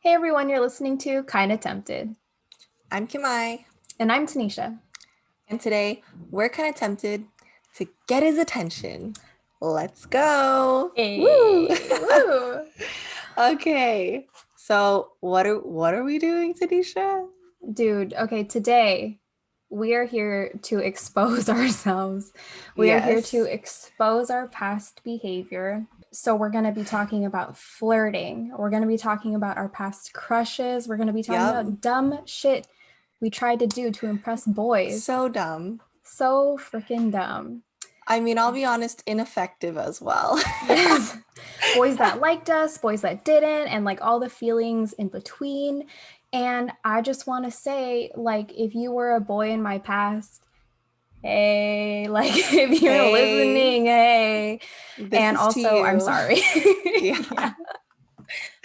Hey everyone, you're listening to Kinda Tempted. I'm Kim-Mai, And I'm Tanisha. and today we're kind of tempted to get his attention. Let's go. Woo! Hey, woo! Okay. So what are we doing, Tanisha? Dude, okay, today we are here to expose ourselves. We are here to Yes. expose our past behavior. So we're going to be talking about flirting. We're going to be talking about our past crushes. We're going to be talking Yep. about dumb shit we tried to do to impress boys. So dumb. So freaking dumb. I mean, I'll be honest, ineffective as well. Yes. Boys that liked us, boys that didn't, and like all the feelings in between. And I just want to say, like, if you were a boy in my past, hey, like, if you're Hey, listening, hey. this And is to also, I'm you. sorry. Yeah. Yeah.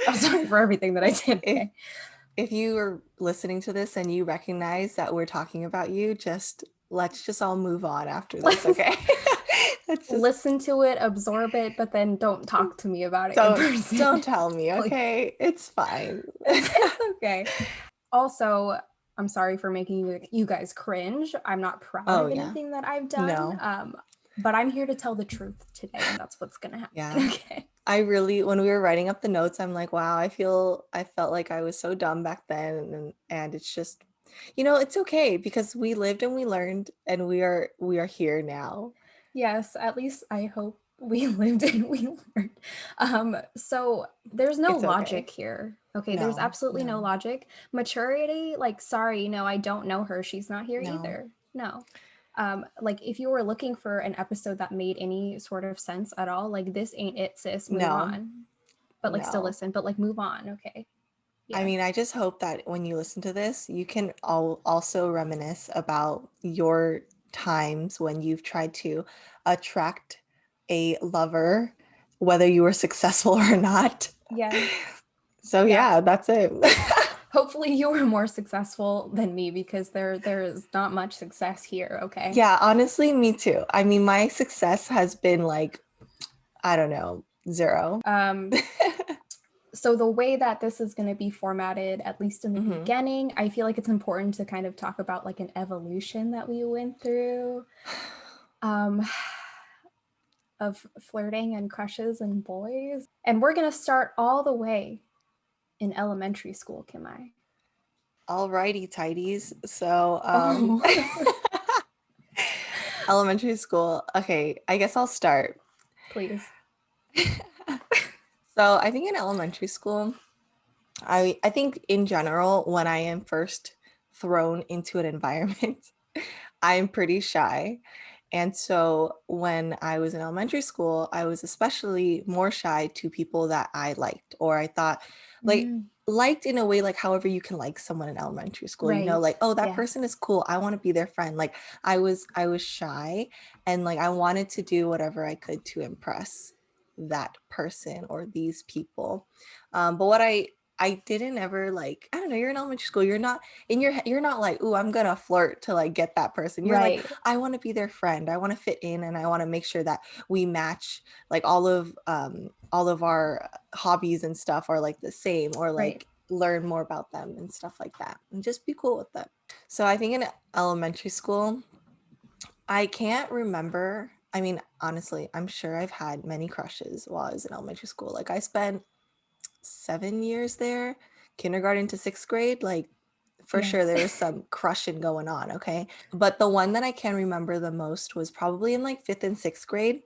I'm sorry for everything that I did. If Okay. if you are listening to this and you recognize that we're talking about you, just let's just all move on after this, okay? Let's just Listen to it, absorb it, but then don't talk to me about it in don't person. tell me, Please. okay? It's fine. It's okay. Also, I'm sorry for making you guys cringe. I'm not proud Oh of yeah. anything that I've done. No. But I'm here to tell the truth today, and that's what's gonna happen. Yeah. Okay. I really when we were writing up the notes, I'm like, wow, I felt like I was so dumb back then and it's just it's okay because we lived and we learned and we are here now. Yes, at least I hope we lived and we learned. So there's no It's logic okay. here. Okay, there's No. absolutely no No. logic. Maturity, like, sorry, no, I don't know her. She's not here No. either. No. Like if you were looking for an episode that made any sort of sense at all, like this ain't it, sis. Move No. on. But like still No. listen, but like move on. Okay. I Yeah. mean, I just hope that when you listen to this, you can also reminisce about your times when you've tried to attract a lover, whether you were successful or not. Yes. So Yeah. yeah, that's it. Hopefully you were more successful than me because there is not much success here, okay? Yeah, honestly, me too. I mean, my success has been like, I don't know, zero. Um so the way that this is going to be formatted, at least in the hmm beginning, I feel like it's important to kind of talk about like an evolution that we went through um of flirting and crushes and boys. And we're going to start all the way in elementary school, Kim-Mai. Alrighty, tidies. So, Oh, elementary school. Okay, I guess I'll start. please. So I think in elementary school, I think in general, when I am first thrown into an environment, I'm pretty shy. And so when I was in elementary school, I was especially more shy to people that I liked or I thought like Mm, liked in a way like however you can like someone in elementary school, right. like, oh, that Yeah. person is cool. I want to be their friend. Like I was shy and like I wanted to do whatever I could to impress that person or these people. But what I didn't ever like, I don't know, you're in elementary school, you're not in your head, you're not like, ooh, I'm gonna flirt to like get that person. You're like, Right. I want to be their friend. I want to fit in and I want to make sure that we match like all of our hobbies and stuff are like the same or Right. like learn more about them and stuff like that and just be cool with them. So I think in elementary school, I can't remember. I mean, honestly, I'm sure I've had many crushes while I was in elementary school. Like I spent 7 years there, kindergarten to sixth grade. Like for sure Yes. there was some crushing going on, okay? But the one that I can remember the most was probably in like fifth and sixth grade.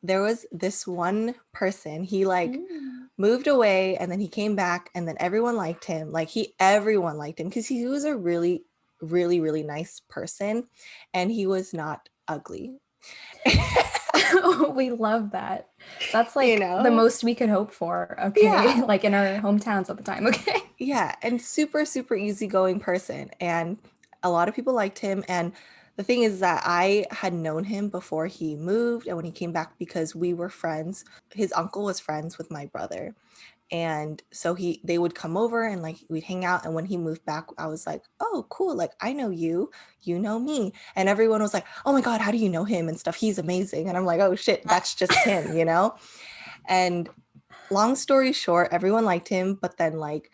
There was this one person, he like Mm. moved away and then he came back and then everyone liked him. Like everyone liked him because he was a really, really, really nice person and he was not ugly. We love that. That's you like the know? most we could hope for, okay? Yeah. Like in our hometowns at the time, okay? Yeah, and super, super easygoing person. And a lot of people liked him. And the thing is that I had known him before he moved and when he came back because we were friends. His uncle was friends with my brother. And so they would come over and like we'd hang out. And when he moved back, I was like, oh, cool. Like I know you, you know me. And everyone was like, oh my God, how do you know him and stuff? He's amazing. And I'm like, oh shit, that's just him, you know? And long story short, everyone liked him, but then like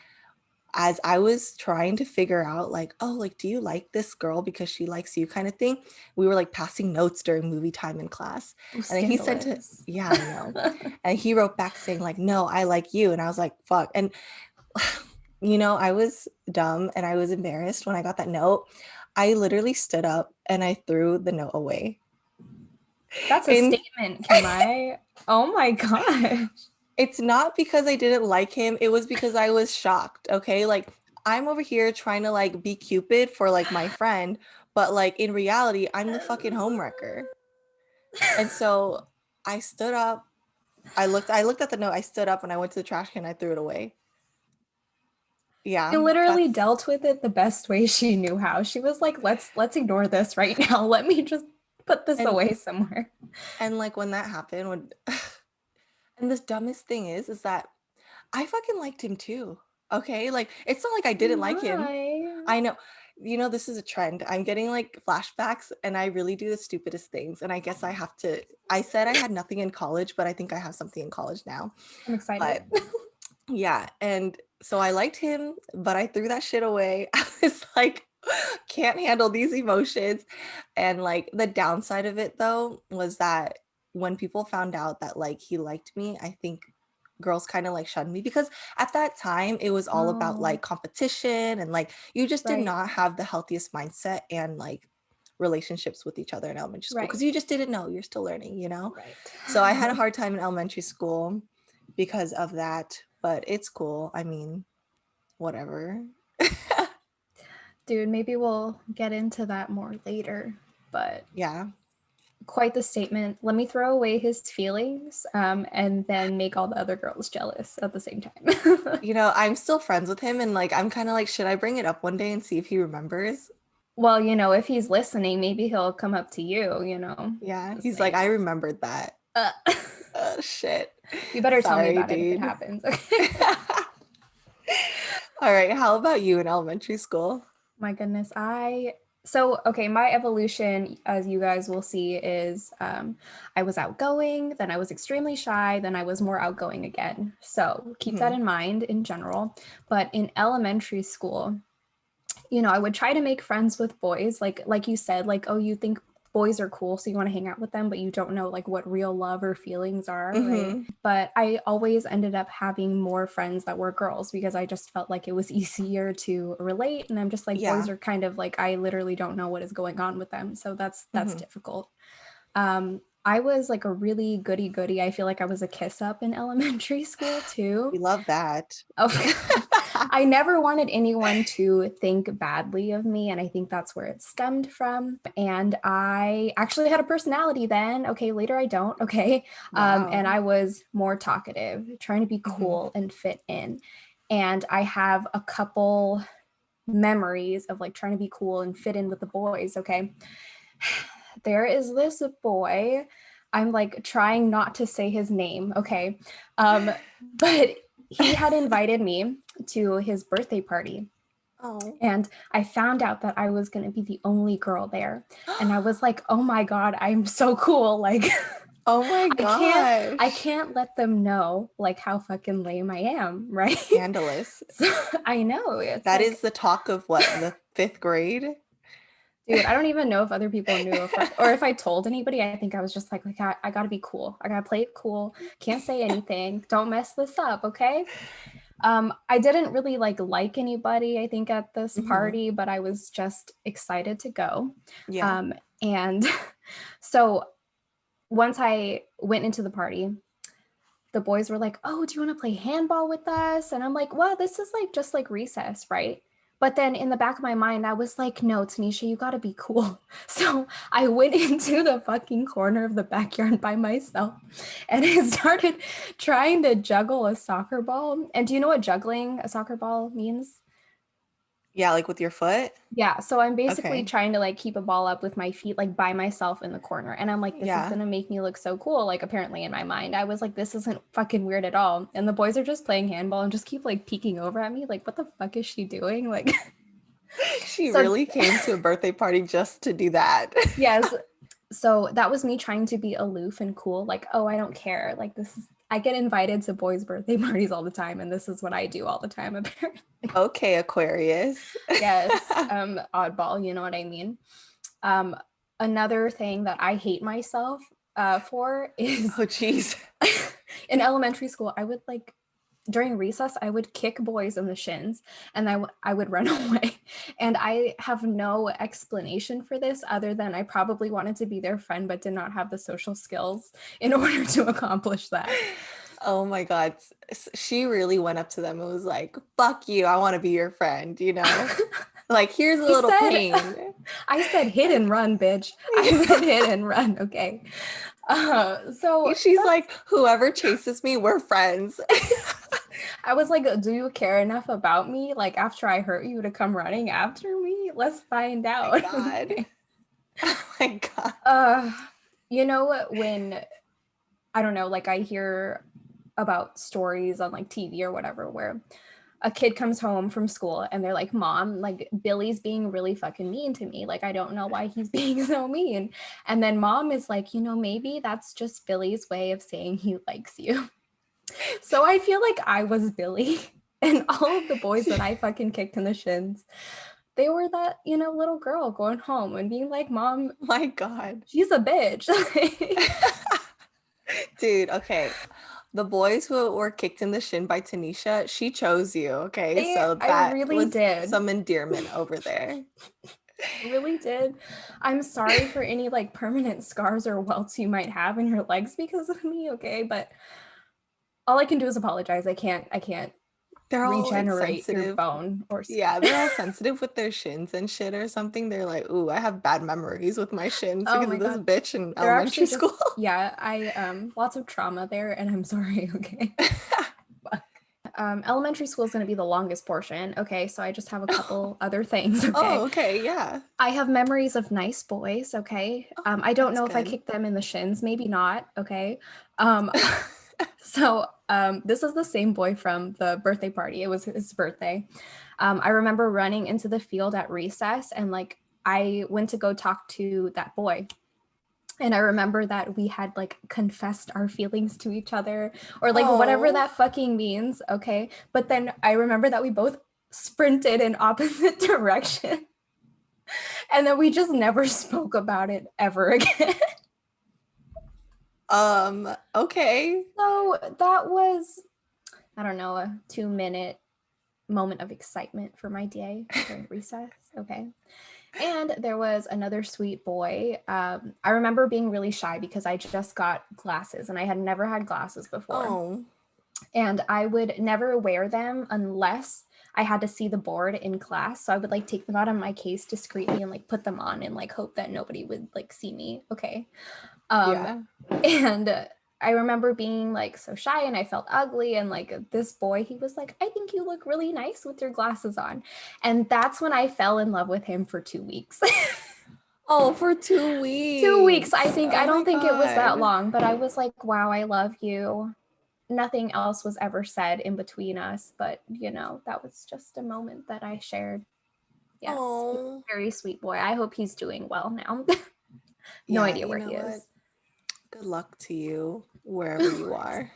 as I was trying to figure out like, oh, like, do you like this girl because she likes you kind of thing, we were like passing notes during movie time in class. Oh, And then he sent it, scandalous. yeah, I know. And he wrote back saying like, no, I like you. And I was like, fuck. And I was dumb and I was embarrassed when I got that note. I literally stood up and I threw the note away. That's a And statement, Kim-Mai. Oh my gosh. it's not because I didn't like him. It was because I was shocked. Okay. Like I'm over here trying to like be Cupid for like my friend, but like in reality, I'm the fucking homewrecker. And so I stood up. I looked at the note. I stood up and I went to the trash can. I threw it away. She Yeah. literally That's dealt with it the best way she knew how. She was like, let's ignore this right now. Let me just put this and away somewhere. and like when that happened, when and the dumbest thing is that I fucking liked him too. Okay. Like it's not like I didn't like him. My. I know. This is a trend. I'm getting like flashbacks and I really do the stupidest things. And I guess I said I had nothing in college, but I think I have something in college now. I'm excited. But yeah. And so I liked him, but I threw that shit away. I was like, can't handle these emotions. And like the downside of it though was that when people found out that like he liked me, I think girls kind of like shunned me because at that time it was all about Oh, like competition and like you just did right, not have the healthiest mindset and like relationships with each other in elementary school because right, you just didn't know, you're still learning. right. So I had a hard time in elementary school because of that, but it's cool. I mean, whatever. Dude, maybe we'll get into that more later, but Yeah. quite the statement. Let me throw away his feelings and then make all the other girls jealous at the same time. I'm still friends with him and like I'm kind of like, should I bring it up one day and see if he remembers? Well, if he's listening, maybe he'll come up to you, Yeah, just he's like, saying. I remembered that. Uh, Oh shit. you better tell me Sorry, about it if it dude. happens. Okay. All right, how about you in elementary school? My goodness, okay, my evolution, as you guys will see, is I was outgoing, then I was extremely shy, then I was more outgoing again. So keep that Mhm. in mind in general. But in elementary school, I would try to make friends with boys, like you said, like, oh, you think boys are cool, so you want to hang out with them, but you don't know like what real love or feelings are, right? Mhm. But I always ended up having more friends that were girls because I just felt like it was easier to relate. And I'm just like, boys Yeah. are kind of like, I literally don't know what is going on with them. So that's Mhm. difficult. I was like a really goody goody. I feel like I was a kiss up in elementary school too. We love that. Oh, I never wanted anyone to think badly of me. And I think that's where it stemmed from. And I actually had a personality then. Okay, later I don't. Okay. And Wow. I was more talkative, trying to be Mhm. cool and fit in. And I have a couple memories of like trying to be cool and fit in with the boys. Okay. There is this boy. I'm like trying not to say his name. Okay. But he had invited me to his birthday party. Oh. And I found out that I was going to be the only girl there. And I was like, "Oh my god, I'm so cool." Like Oh my I can't I gosh. can't let them know like how fucking lame I am, right? Scandalous. So I know it's That is like, the talk of what, the fifth grade? dude, I don't even know if other people knew or if I told anybody. I think I was just like I gotta be cool. I gotta play it cool. Can't say anything. Don't mess this up, okay? I didn't really like anybody, I think, at this Mhm. party, but I was just excited to go. Yeah. And so once I went into the party, the boys were like, "Oh, do you want to play handball with us?" And I'm like, "Well, this is like just like recess, right?" But then in the back of my mind, I was like, "No, Tanisha, you got to be cool." So I went into the fucking corner of the backyard by myself and I started trying to juggle a soccer ball. And do you know what juggling a soccer ball means? Yeah, like with your foot? Yeah, so I'm basically Okay. trying to like keep a ball up with my feet like by myself in the corner. And I'm like, this is Yeah. gonna make me look so cool. Like apparently in my mind, I was like, this isn't fucking weird at all. And the boys are just playing handball and just keep like peeking over at me. Like, what the fuck is she doing? Like, She so really came to a birthday party just to do that. yes. So that was me trying to be aloof and cool. Like, oh, I don't care. Like this is I get invited to boys' birthday parties all the time, and this is what I do all the time, apparently. Okay, Aquarius. Yes, oddball, you know what I mean? Um, Another thing that I hate myself for is Oh, geez. in elementary school, I would like during recess, I would kick boys in the shins and I would run away. And I have no explanation for this other than I probably wanted to be their friend, but did not have the social skills in order to accomplish that. Oh my God. She really went up to them and was like, fuck you. I want to be your friend, you know? Like, here's a I little said, pain. I said hit and run, bitch. I said hit and run. Okay. So She's that's, like, whoever chases me, we're friends. I was like, do you care enough about me? Like after I hurt you to come running after me? Let's find My out. God. Okay. Oh my God. Uh, you know, when I don't know, like I hear about stories on like TV or whatever where a kid comes home from school and they're like, Mom, like Billy's being really fucking mean to me. Like, I don't know why he's being so mean. And then mom is like, maybe that's just Billy's way of saying he likes you. So I feel like I was Billy and all of the boys that I fucking kicked in the shins, they were that, little girl going home and being like, Mom, My God. she's a bitch. Dude, okay. The boys who were kicked in the shin by Tanisha, she chose you, okay? So I that really was did. some endearment over there. I really did. I'm sorry for any like permanent scars or welts you might have in your legs because of me, okay? But all I can do is apologize. I can't They're all like regenerate your sensitive. bone or Yeah, they're all sensitive with their shins and shit or something. They're like, ooh, I have bad memories with my shins oh because my of this god. bitch in They're elementary actually school. just yeah, I lots of trauma there and I'm sorry, okay? Elementary school is going to be the longest portion. Okay, so I just have a couple other things. Oh, Okay, okay, yeah. I have memories of nice boys. Okay, Oh, I don't that's know if I good. kicked them in the shins. Maybe not. Okay, um, so this is the same boy from the birthday party. It was his birthday. I remember running into the field at recess and like I went to go talk to that boy. And I remember that we had like confessed our feelings to each other or like whatever Oh, that fucking means. Okay. But then I remember that we both sprinted in opposite direction and then we just never spoke about it ever again. okay. So that was, I don't know, a 2-minute moment of excitement for my day during recess. Okay. And there was another sweet boy. I remember being really shy because I just got glasses and I had never had glasses before. Oh, And I would never wear them unless I had to see the board in class. So I would like take them out of my case discreetly and like put them on and like hope that nobody would like see me. Okay. Um, yeah. and I remember being like so shy and I felt ugly. And like this boy, he was like, I think you look really nice with your glasses on. And that's when I fell in love with him for 2 weeks. Oh, for 2 2 weeks, I weeks. think. I Oh my don't think it was that God. long, but I was like, wow, I love you. Nothing else was ever said in between us, but that was just a moment that I shared. Yes, he's Oh, a very sweet boy. I hope he's doing well now. No yeah, idea you where know he what? is. Good luck to you wherever you are.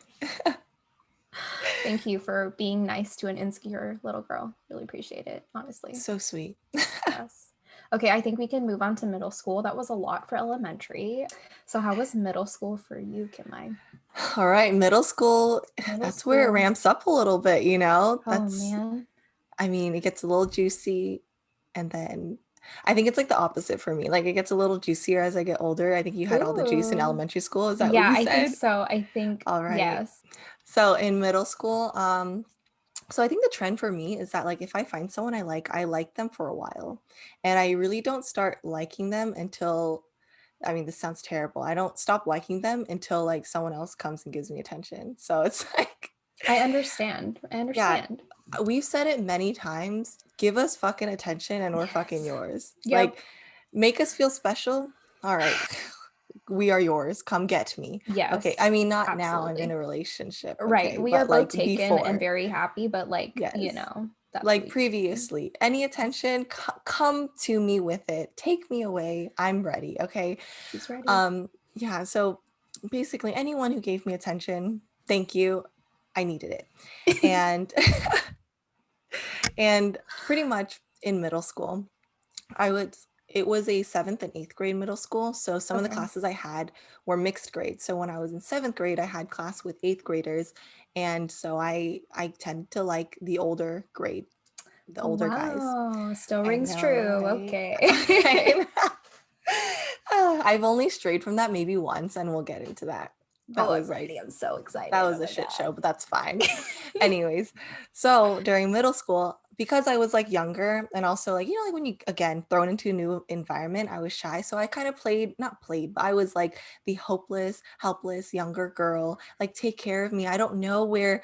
Thank you for being nice to an insecure little girl. Really appreciate it, honestly. So sweet. Yes. Okay, I think we can move on to middle school. That was a lot for elementary. So how was middle school for you, Kim-Mai? All right, middle school, Middle that's where it school. ramps up a little bit, you know? Oh man. I mean, it gets a little juicy and then I think it's like the opposite for me. Like it gets a little juicier as I get older. I think you had all the juice in Ooh. elementary school. Is that what Yeah, you I think said? so. I think All right. yes. So in middle school, so I think the trend for me is that like if I find someone I like them for a while. And I really don't start liking them until I mean, this sounds terrible. I don't stop liking them until like someone else comes and gives me attention. So it's like, I understand. I yeah, understand. we've said it many times. Give us fucking attention and we're fucking Yes. yours. Yep. Like, make us feel special. All right. We are yours. Come get me. Okay. I Yes. mean, not now. I'm in Absolutely. a relationship. Right. Okay. We are But both like taken and before, very happy, but like, yes. that's what Like we do. previously, any attention, come to me with it. Take me away. I'm ready. Okay. She's ready. Yeah. So basically, anyone who gave me attention, Thank you. I needed it. And and pretty much in middle school, it was a 7th and 8th grade middle school. So some of the Okay. classes I had were mixed grades. So when I was in 7th grade, I had class with 8th graders. And so I tend to like the Oh, older guys. wow. Still I rings know, true. right? Okay. I've only strayed from that maybe once, and we'll get into that. That Oh, I'm was ready. like, I'm so that excited. was Oh a my shit God. show, but that's fine. Anyways, so during middle school, because I was like younger and also like, like when you again thrown into a new environment, I was shy. So I kind of not played, but I was like the hopeless, helpless younger girl. Like, take care of me. I don't know where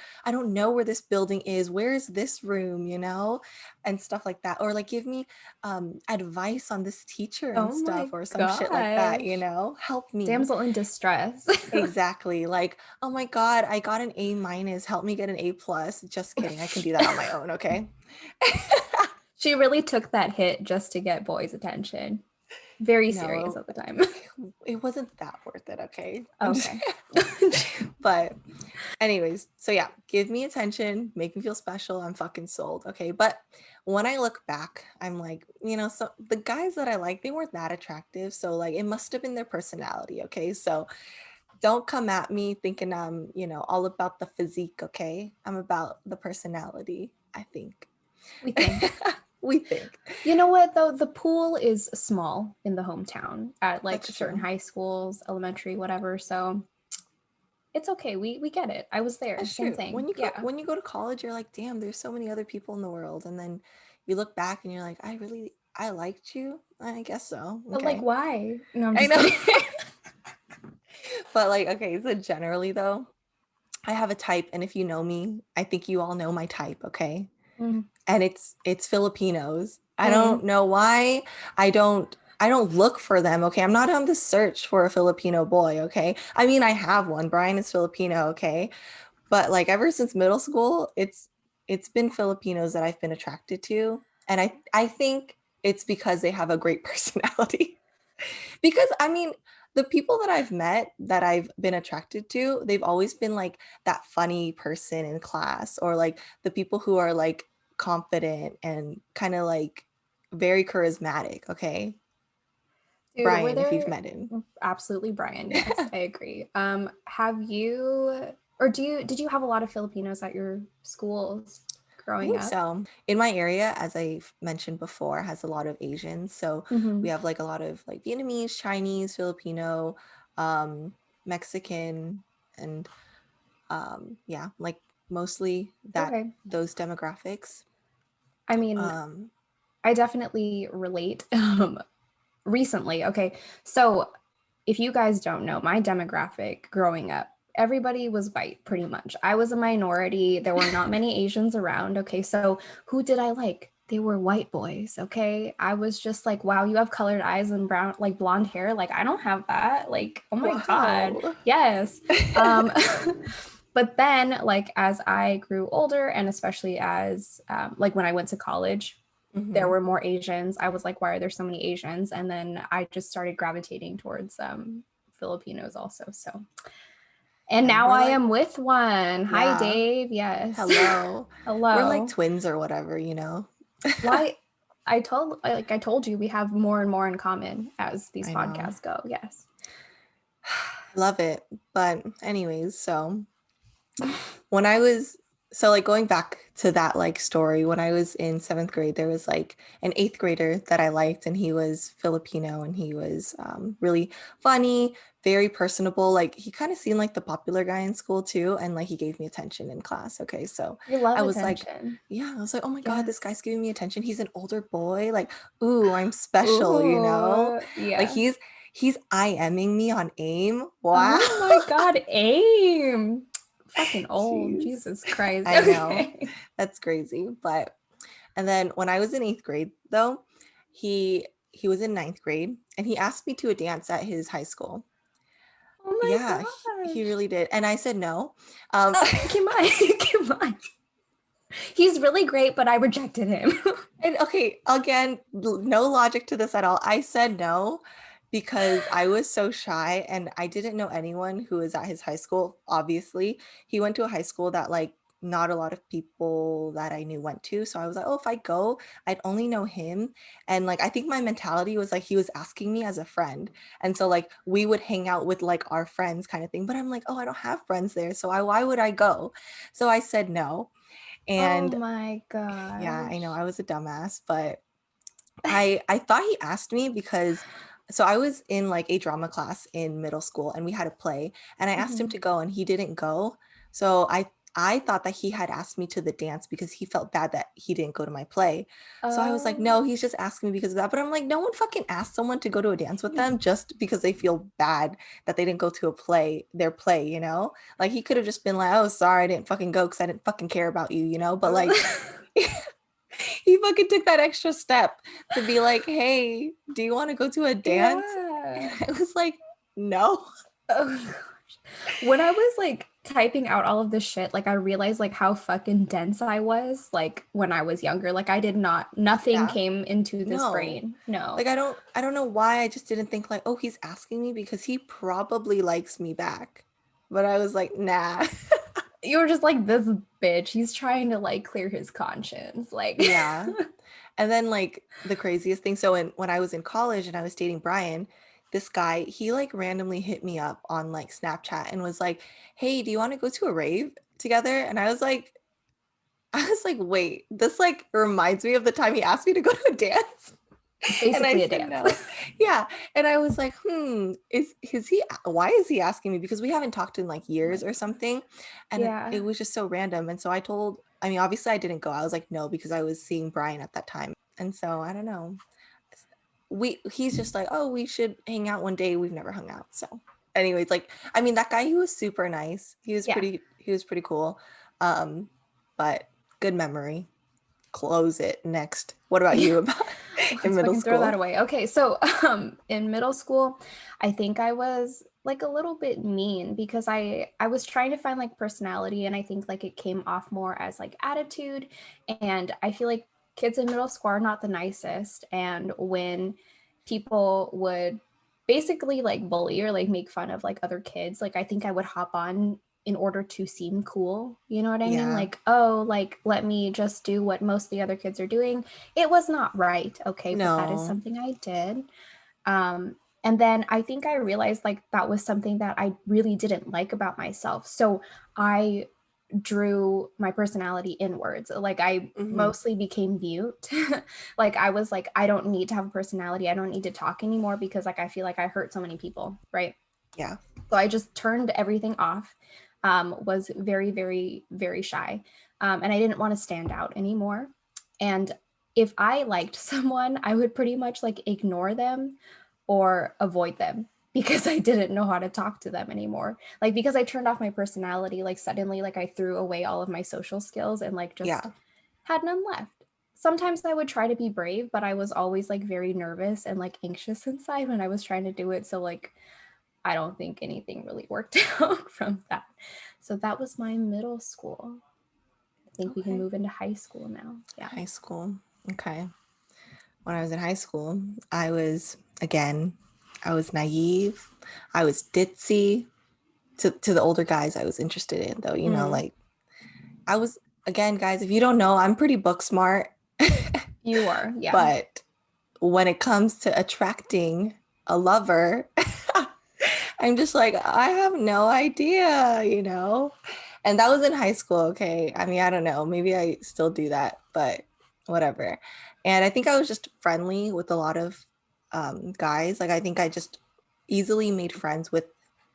this building is. Where is this room, and stuff like that. Or like give me advice on this teacher and Oh stuff my or some shit like that, gosh. help me. Damsel in distress. Exactly. Like, oh my God, I got an A minus. Help me get an A plus. Just kidding. I can do that on my own. Okay. She really took that hit just to get boys' attention. Very serious No, at the time. it wasn't that worth it. Okay. Okay. But anyways, so yeah, give me attention, make me feel special. I'm fucking sold. Okay. But when I look back, I'm like, so the guys that I like, they weren't that attractive. So like it must have been their personality. Okay. So don't come at me thinking I'm, all about the physique, okay? I'm about the personality, I think. We think. We think. You know what though? The pool is small in the hometown at like That's certain true. high schools, elementary, whatever. So it's okay. We get it. I was there. That's Same true. thing. Yeah. When you go to college, you're like, damn, there's so many other people in the world. And then you look back and you're like, I liked you. I guess so. But like Okay. why? No, I'm I just know. kidding. But like, okay, so generally though, I have a type, and if you know me, I think you all know my type, okay? Mm. And it's Filipinos. I Mm. don't know why. I don't look for them, okay? I'm not on the search for a Filipino boy, okay? I mean, I have one. Brian is Filipino, okay? But like ever since middle school, it's been Filipinos that I've been attracted to. And I think it's because they have a great personality. Because I mean, the people that I've met that I've been attracted to, they've always been like that funny person in class, or like the people who are like confident and kind of like very charismatic. Okay. Dude, were Brian, if you've there met him. absolutely Brian? Yes, I agree. Have you or did you have a lot of Filipinos at your schools I growing think up? so. In my area, as I've mentioned before, has a lot of Asians. So we Hmm. have like a lot of like Vietnamese, Chinese, Filipino, um, Mexican, and yeah, like mostly Okay. those demographics. I mean, Um, I definitely relate. Recently, okay. So if you guys don't know, my demographic growing up, everybody was white pretty much. I was a minority. There were not many Asians around. Okay. So who did I like? They were white boys. Okay. I was just like, wow, you have colored eyes and brown, like blonde hair. Like, I don't have that. Like, oh my God. wow. Yes. Um, but then, like, as I grew older, and especially as, like, when I went to college, there Hmm. were more Asians. I was like, why are there so many Asians? And then I just started gravitating towards Filipinos also. So, and Yeah, now we're I like, am with one. Hi, yeah, Dave. Yes. hello. We're like Hello. twins or whatever. Why? I told you we have more and more in common as these I know. podcasts go. Yes. I love it. But anyways, so when I was so like going back to that like story, when I was in 7th grade, there was like an 8th grader that I liked, and he was Filipino, and he was really funny, very personable. Like he kind of seemed like the popular guy in school too, and like he gave me attention in class. Okay, so We love I was like, attention. yeah, I was like, oh my God, this Yes. guy's giving me attention. He's an older boy. Like, ooh, I'm special. Ooh, Like yeah. he's IMing me on AIM. Wow. Oh my God, aim. Fucking old. Jeez. Jesus Christ. I know. Okay. That's crazy. But and then when I was in 8th grade though, he was in 9th grade, and he asked me to a dance at his high school. Oh my Yeah, he gosh. really did. And I said no. Kim-Mai. Kim-Mai. He's really great, but I rejected him. And okay, again, no logic to this at all. I said no. because I was so shy and I didn't know anyone who was at his high school. Obviously, he went to a high school that like not a lot of people that I knew went to. So I was like, oh, if I go, I'd only know him. And like, I think my mentality was like, he was asking me as a friend. And so like, we would hang out with like our friends kind of thing. But I'm like, oh, I don't have friends there. So why would I go? So I said no. Oh And my yeah, I know gosh. I was a dumbass, but I thought he asked me because so I was in like a drama class in middle school and we had a play and I asked him Mhm. to go and he didn't go. So I thought that he had asked me to the dance because he felt bad that he didn't go to my play. So I was like, Oh. no, he's just asking me because of that. But I'm like, no one fucking asked someone to go to a dance with them just because they feel bad that they didn't go to their play, you know? Like he could have just been like, oh, sorry, I didn't fucking go because I didn't fucking care about you, you know? But like he fucking took that extra step to be like, hey, do you want to go to a dance? And Yeah. I was like, no. Oh gosh. When I was like typing out all of this shit, like I realized like how fucking dense I was like when I was younger. Like I did not nothing Yeah. came into this No. brain. No. Like I don't know why I just didn't think like, oh, he's asking me because he probably likes me back. But I was like, nah. You were just like this bitch. He's trying to like clear his conscience. Like Yeah. And then like the craziest thing, so when I was in college and I was dating Brian, this guy, he like randomly hit me up on like Snapchat and was like, "Hey, do you want to go to a rave together?" And I was like, wait, this like reminds me of the time he asked me to go to a dance. it's And I basically a said dance. no. Yeah. And I was like, is he why is he asking me? Because we haven't talked in like Oh my years or god. something. And it Yeah. was just so random. And so I mean, obviously I didn't go. I was like, no, because I was seeing Brian at that time. And so I don't know. He's just like, oh, we should hang out one day. We've never hung out. So anyways, like, I mean, that guy, he was super nice. Yeah. He was pretty cool. Um, but good memory. Close it. Next. What about Yeah. you about in Let's middle fucking throw that school? away. Okay, so in middle school, I think I was like a little bit mean because I was trying to find like personality and I think like it came off more as like attitude and I feel like kids in middle school are not the nicest and when people would basically like bully or like make fun of like other kids, like I think I would hop on in order to seem cool. You know what I mean? Yeah. Like, oh, like let me just do what most of the other kids are doing. It was not right, okay, but that is No. something I did. And then I think I realized like that was something that I really didn't like about myself. So I drew my personality inwards. Like I Hmm. mostly became mute. Like I was like, I don't need to have a personality. I don't need to talk anymore because like I feel like I hurt so many people, right? Yeah. So I just turned everything off. Was very, very, very shy. And I didn't want to stand out anymore. And if I liked someone, I would pretty much like ignore them or avoid them because I didn't know how to talk to them anymore. Like because I turned off my personality, like suddenly like I threw away all of my social skills and like just Yeah. had none left. Sometimes I would try to be brave, but I was always like very nervous and like anxious inside when I was trying to do it. So like I don't think anything really worked out from that. So that was my middle school. I think we can Okay. move into high school now. Yeah. High school. Okay. When I was in high school, I was again, I was naive. I was ditzy. To the older guys I was interested in though, you know, Mm, like I was again, guys, if you don't know, I'm pretty book smart. you are. Yeah. But when it comes to attracting a lover, I'm just like, I have no idea, you know? And that was in high school, okay? I mean, I don't know. Maybe I still do that, but whatever. And I think I was just friendly with a lot of guys. Like, I think I just easily made friends with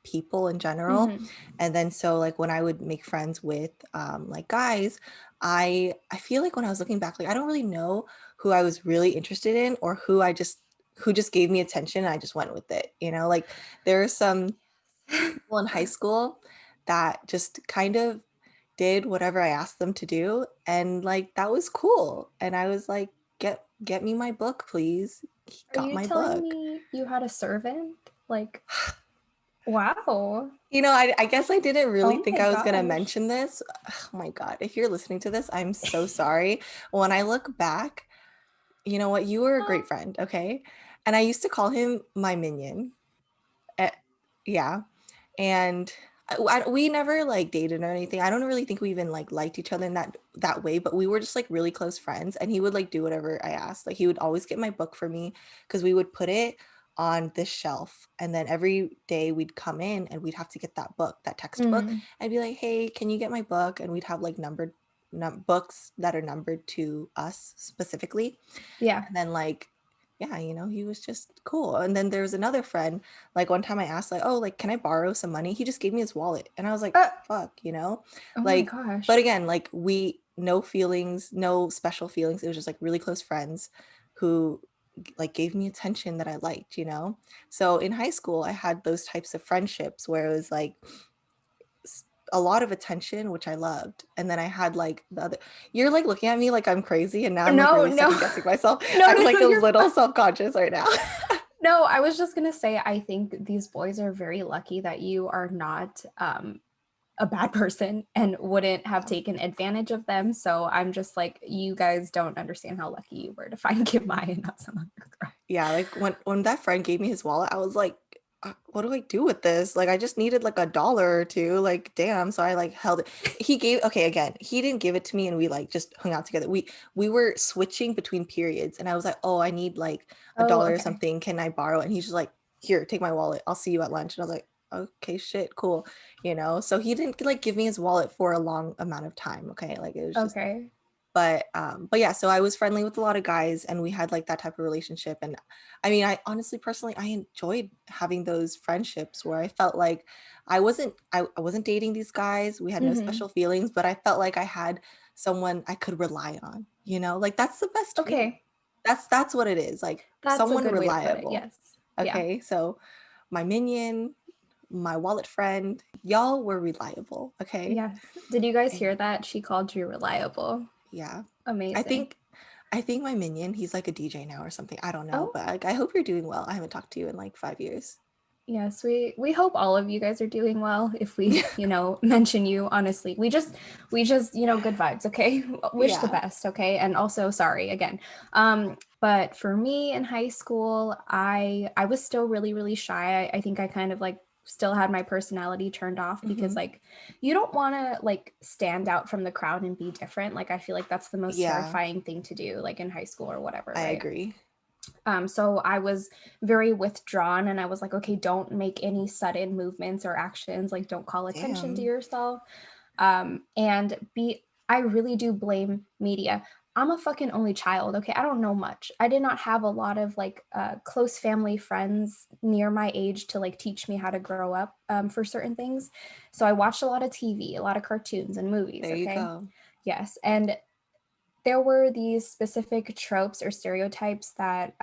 people in general. Mm-hmm. And then so like when I would make friends with like guys, I feel like when I was looking back, like I don't really know who I was really interested in or who just gave me attention and I just went with it, you know? Like there are some people in high school that just kind of did whatever I asked them to do and like that was cool. And I was like, get me my book, please. He Are got you my telling book. me you had a servant? Like, wow. You know, I guess I didn't really Oh think my I was gonna gosh. mention this. Oh my God. If you're listening to this, I'm so sorry. When I look back, you know what? You were a great friend, okay? And I used to call him my minion. Eh, yeah. And we never like dated or anything. I don't really think we even like liked each other in that way, but we were just like really close friends, and he would like do whatever I asked. Like he would always get my book for me because we would put it on this shelf, and then every day we'd come in and we'd have to get that book, that textbook. Mm, I'd be like, "Hey, can you get my book?" And we'd have like numbered books that are numbered to us specifically. yeah. And then like, yeah, he was just cool. And then there was another friend, like one time I asked like, "Oh, like can I borrow some money?" He just gave me his wallet. And I was like, Uh, fuck. oh my Like, but gosh. again, like we no feelings, no special feelings. It was just like really close friends who like gave me attention that I liked. So in high school, I had those types of friendships where it was like a lot of attention, which I loved. And then I had like the other, you're like looking at me like I'm crazy. And now I'm like No, really no. second guessing myself. No, I'm no, like no, a you're little fine. self-conscious right now. No, I was just gonna say, I think these boys are very lucky that you are not a bad person and wouldn't have Yeah. taken advantage of them. So I'm just like, you guys don't understand how lucky you were to find Kim-Mai and not some other girl. Yeah, like when that friend gave me his wallet, I was like, what do I do with this? Like I just needed like $1 or two. Like damn. So I like held it. Okay, again, he didn't give it to me and we like just hung out together. We were switching between periods and I was like, "Oh, I need like a Oh, dollar or okay. something. Can I borrow?" And he's just like, "Here, take my wallet. I'll see you at lunch." And I was like, "Okay, shit, cool." So he didn't like give me his wallet for a long amount of time. Okay. Like it was just, Okay. but yeah, so I was friendly with a lot of guys and we had like that type of relationship. And I mean, I honestly personally I enjoyed having those friendships where I felt like I wasn't dating these guys. We had no Mm-hmm. special feelings, but I felt like I had someone I could rely on. Like that's the best feeling. Okay. That's what it is. Like That's a someone good way to put it. reliable. Yes. Yeah. Okay? So my minion, my wallet friend, y'all were reliable, okay? Yes. Did you guys hear And that? She called you reliable. yeah. I Amazing. think I think my minion, he's like a DJ now or something. I don't know, Oh, but like, I hope you're doing well. I haven't talked to you in like 5 years. yes, we hope all of you guys are doing well. If we, mention you, honestly, we just, good vibes, okay? Wish the Yeah. best, okay? And also sorry again. But for me in high school, I was still really, really shy. I think I kind of like still had my personality turned off because Hmm. like you don't want to like stand out from the crowd and be different. Like I feel like that's the most Yeah, terrifying thing to do, like in high school or whatever, I right? agree. So I was very withdrawn and I was like, okay, don't make any sudden movements or actions. Like, don't call attention to Damn. yourself. I really do blame media. I'm a fucking only child. Okay. I don't know much. I did not have a lot of like close family friends near my age to like teach me how to grow up for certain things. So I watched a lot of TV, a lot of cartoons and movies. There you Okay. go. Yes. And there were these specific tropes or stereotypes that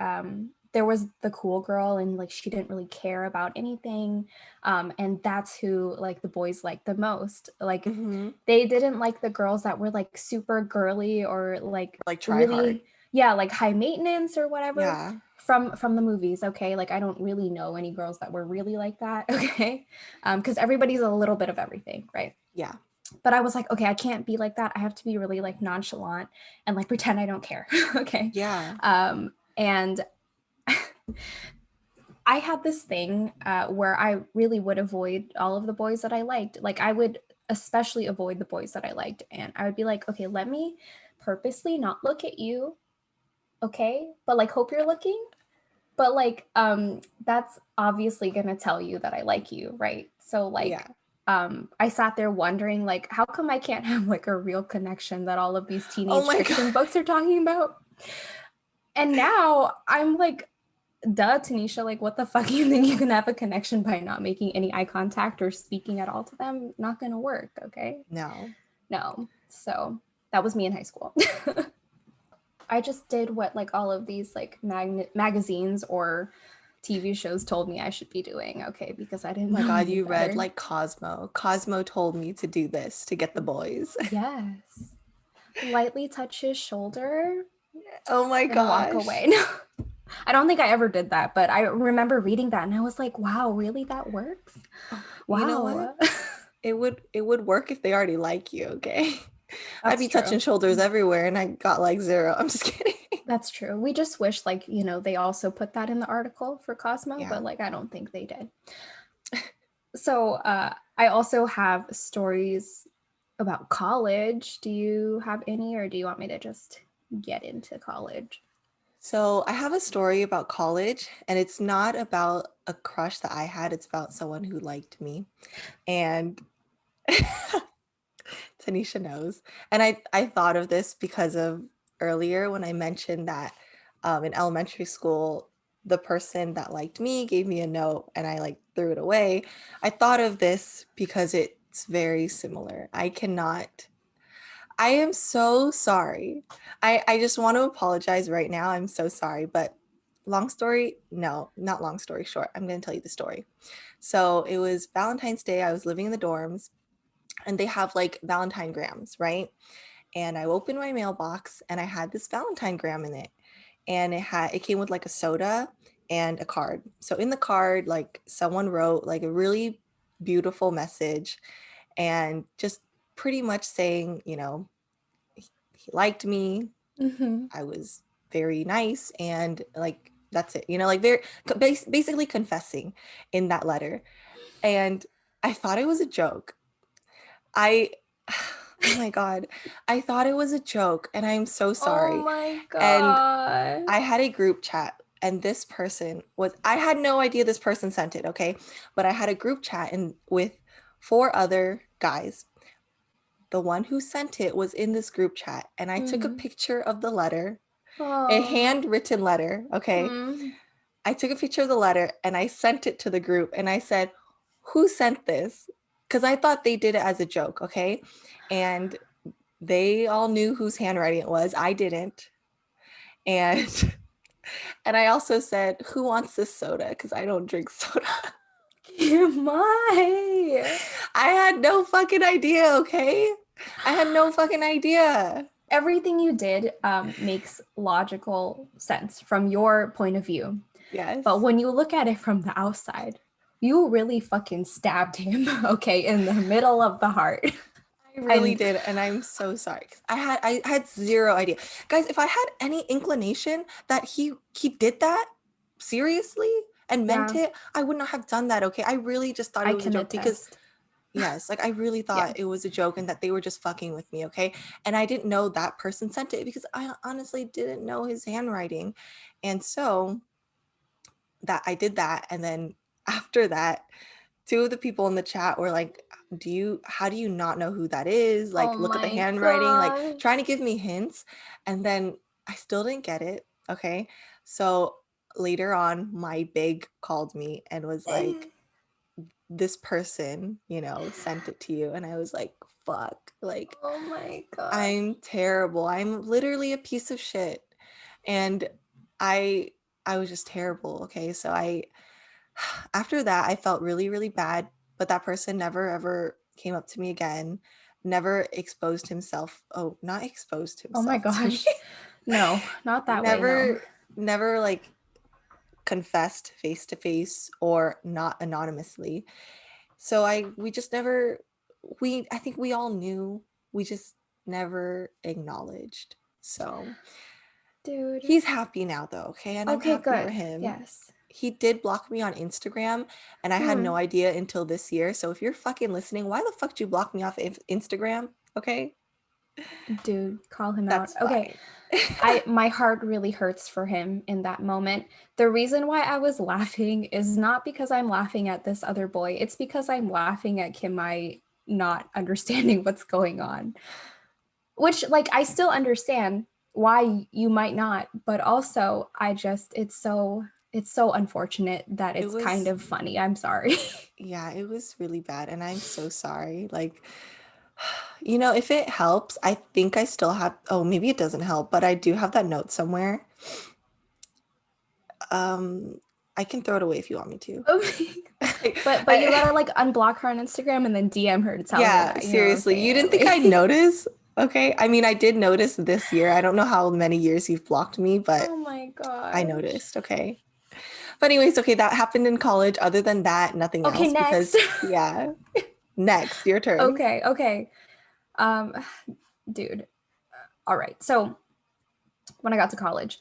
there was the cool girl and like she didn't really care about anything, and that's who like the boys liked the most. Like Hmm. they didn't like the girls that were like super girly or like Like try hard. really, yeah, like high maintenance or whatever Yeah. from the movies. Okay, like I don't really know any girls that were really like that. Okay, because everybody's a little bit of everything, right? Yeah. But I was like, okay, I can't be like that. I have to be really like nonchalant and like pretend I don't care. Okay. Yeah. And I had this thing where I really would avoid all of the boys that I liked. Like I would especially avoid the boys that I liked. And I would be like, okay, let me purposely not look at you. Okay. But like hope you're looking. But like that's obviously gonna tell you that I like you, right? So Yeah. like I sat there wondering like how come I can't have like a real connection that all of these Oh teenage my God. fiction books are talking about? And now I'm like, duh, Tanisha, like what the fuck you think you can have a connection by not making any eye contact or speaking at all to them? Not gonna work, okay? No. No. So that was me in high school. I just did what like all of these like magazines or TV shows told me I should be doing, okay, because I Oh didn't my know God, any you read better. like Cosmo. Cosmo told me to do this to get the boys. Yes. Lightly touch his shoulder Oh my and walk gosh. away. No, I don't think I ever did that, but I remember reading that and I was like, wow, really? That works? Oh, you know what? Wow. It would work if they already like you, okay? I'd That's be true. touching shoulders everywhere and I got like zero. I'm just kidding. That's true. We just wish, like, you know, they also put that in the article for Cosmo, Yeah. but like, I don't think they did. So I also have stories about college. Do you have any, or do you want me to just get into college? So I have a story about college, and it's not about a crush that I had. It's about someone who liked me. And Tanisha knows. And I thought of this because of earlier when I mentioned that in elementary school, the person that liked me gave me a note and I like threw it away. I thought of this because it's very similar. I am so sorry. I just want to apologize right now. I'm so sorry. But long story, no, not long story short. I'm going to tell you the story. So it was Valentine's Day. I was living in the dorms and they have like Valentine grams, right? And I opened my mailbox and I had this Valentine gram in it. And it came with like a soda and a card. So in the card, like someone wrote like a really beautiful message and just pretty much saying, you know, he liked me. Mm-hmm. I was very nice and like that's it. You know, like very basically confessing in that letter. And I thought it was a joke. I oh my god. I thought it was a joke and I'm so Oh sorry. my And god. I had a group chat and this person was I had no idea this person sent it, okay? But I had a group chat and with four other guys. The one who sent it was in this group chat and I took a Mm. picture of the letter, a Oh. handwritten letter, okay? Mm. I took a picture of the letter and I sent it to the group and I said, "Who sent this?" Cuz I thought they did it as a joke, okay? And they all knew whose handwriting it was. I didn't. And and I also said, "Who wants this soda?" cuz I don't drink soda. Kim-Mai. I had no fucking idea, okay? I had no fucking idea. Everything you did makes logical sense from your point of view. But Yes. when you look at it from the outside, you really fucking stabbed him, okay, in the middle of the heart. I really And did, and I'm so sorry. I had zero idea. Guys, if I had any inclination that he did that seriously and meant yeah, it, I would not have done that, okay? I really just thought it I was a can joke because attest. yes, like I really Yeah. thought it was a joke and that they were just fucking with me, okay? And I didn't know that person sent it because I honestly didn't know his handwriting. And so that I did that and then after that two of the people in the chat were like, how do you not know who that is? Oh Like, look at the my handwriting, like trying to gosh. give me hints. And then I still didn't get it. Okay. So later on, my big called me and was like, this person, you know, sent it to you. And I was like, fuck, like, Oh my god. I'm terrible. I'm literally a piece of shit. And I, I was just terrible. Okay. So after that, I felt really, really bad, but that person never ever came up to me again, never exposed himself. Oh, not exposed Oh my himself to me. gosh. No, not that way, no. never, never like confessed face to face or not anonymously. So we just never, I think we all knew, we just never acknowledged. So Dude. he's happy now though, okay? And I'm Okay, happy for good. him. Yes. He did block me on Instagram and I had no Mm. idea until this year. So if you're fucking listening, why the fuck did you block me off of Instagram? Okay? Dude, call him out. That's Okay. fine. My heart really hurts for him in that moment. The reason why I was laughing is not because I'm laughing at this other boy. It's because I'm laughing at Kim-Mai not understanding what's going on. Which like I still understand why you might not, but also I just it's so unfortunate that It it's kind was, of funny. I'm sorry. yeah, it was really bad. And I'm so sorry. Like, you know, if it helps, I think I still have, oh, maybe it doesn't help, but I do have that note somewhere. Um, I can throw it away if you want me to. Okay. But you I, gotta like unblock her on Instagram and then DM her to tell her Yeah, that, you know what I'm seriously. You saying? didn't think Like, I'd notice? Okay. I mean, I did notice this year. I don't know how many years you've blocked me, oh but my I gosh. noticed. Okay. But anyways, okay, that happened in college. Other than that, nothing Okay, else next. because yeah. Next, your turn. Okay, okay. Um, dude. All right. So when I got to college,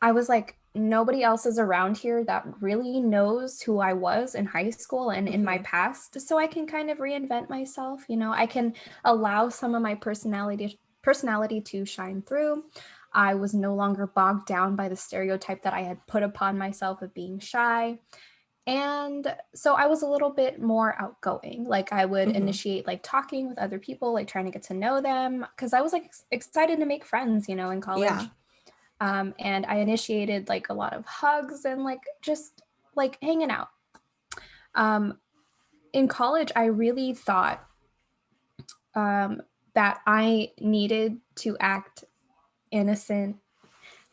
I was like, nobody else is around here that really knows who I was in high school and in my Mm-hmm. past. So I can kind of reinvent myself. I can allow some of my personality to shine through. I was no longer bogged down by the stereotype that I had put upon myself of being shy. And so I was a little bit more outgoing. Like I would Mm-hmm. initiate like talking with other people, like trying to get to know them because I was like excited to make friends, in Yeah. college. And I initiated like a lot of hugs and like just like hanging out. Um, in college, I really thought that I needed to act innocent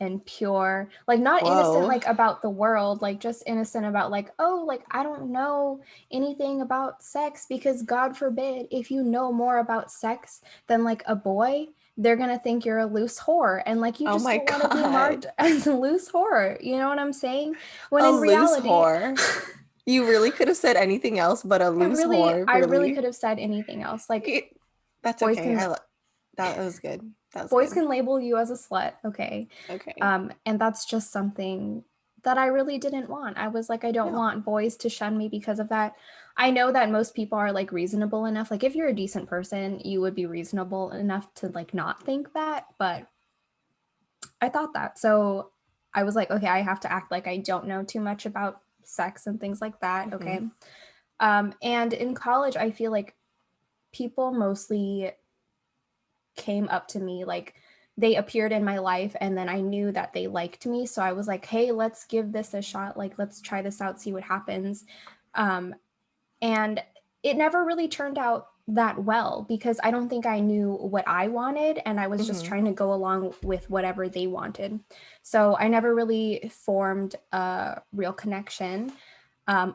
and pure, like not innocent Whoa. like about the world, like just innocent about like, oh, like I don't know anything about sex, because God forbid if you know more about sex than like a boy, they're gonna think you're a loose whore, and like you Oh just my don't want to be marked God. as a loose whore, you know what I'm saying? When A in loose reality, whore. You really could have said anything else but a I loose really whore, I really really. could have said anything else. Like It- that's boys okay. can That was good. That was boys good. can label you as a slut, okay? Okay. And that's just something that I really didn't want. I was like, I don't No. want boys to shun me because of that. I know that most people are like reasonable enough. Like if you're a decent person, you would be reasonable enough to like not think that, but I thought that. So I was like, okay, I have to act like I don't know too much about sex and things like that, Mm-hmm. okay? And in college, I feel like people mostly came up to me, like they appeared in my life and then I knew that they liked me, so I was like, hey, let's give this a shot, like let's try this out, see what happens. Um, and it never really turned out that well because I don't think I knew what I wanted and I was just Mm-hmm. trying to go along with whatever they wanted. So I never really formed a real connection,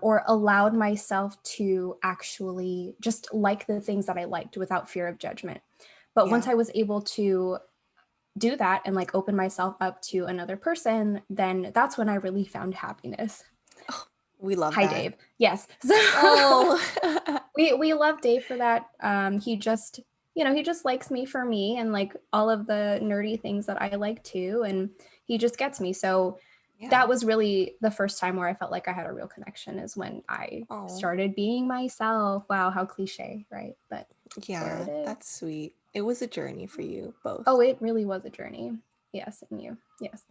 or allowed myself to actually just like the things that I liked without fear of judgment. But once Yeah. I was able to do that and like open myself up to another person, then that's when I really found happiness. Oh, we love Hi, that. Dave. Yes. So Oh. we love Dave for that. He just, he just likes me for me and like all of the nerdy things that I like too, and he just gets me. So Yeah. that was really the first time where I felt like I had a real connection, is when I Oh. started being myself. Wow, how cliche, right? But there Yeah, it is. that's sweet. It was a journey for you Oh, both. it really was a journey. Yes, and you. Yes.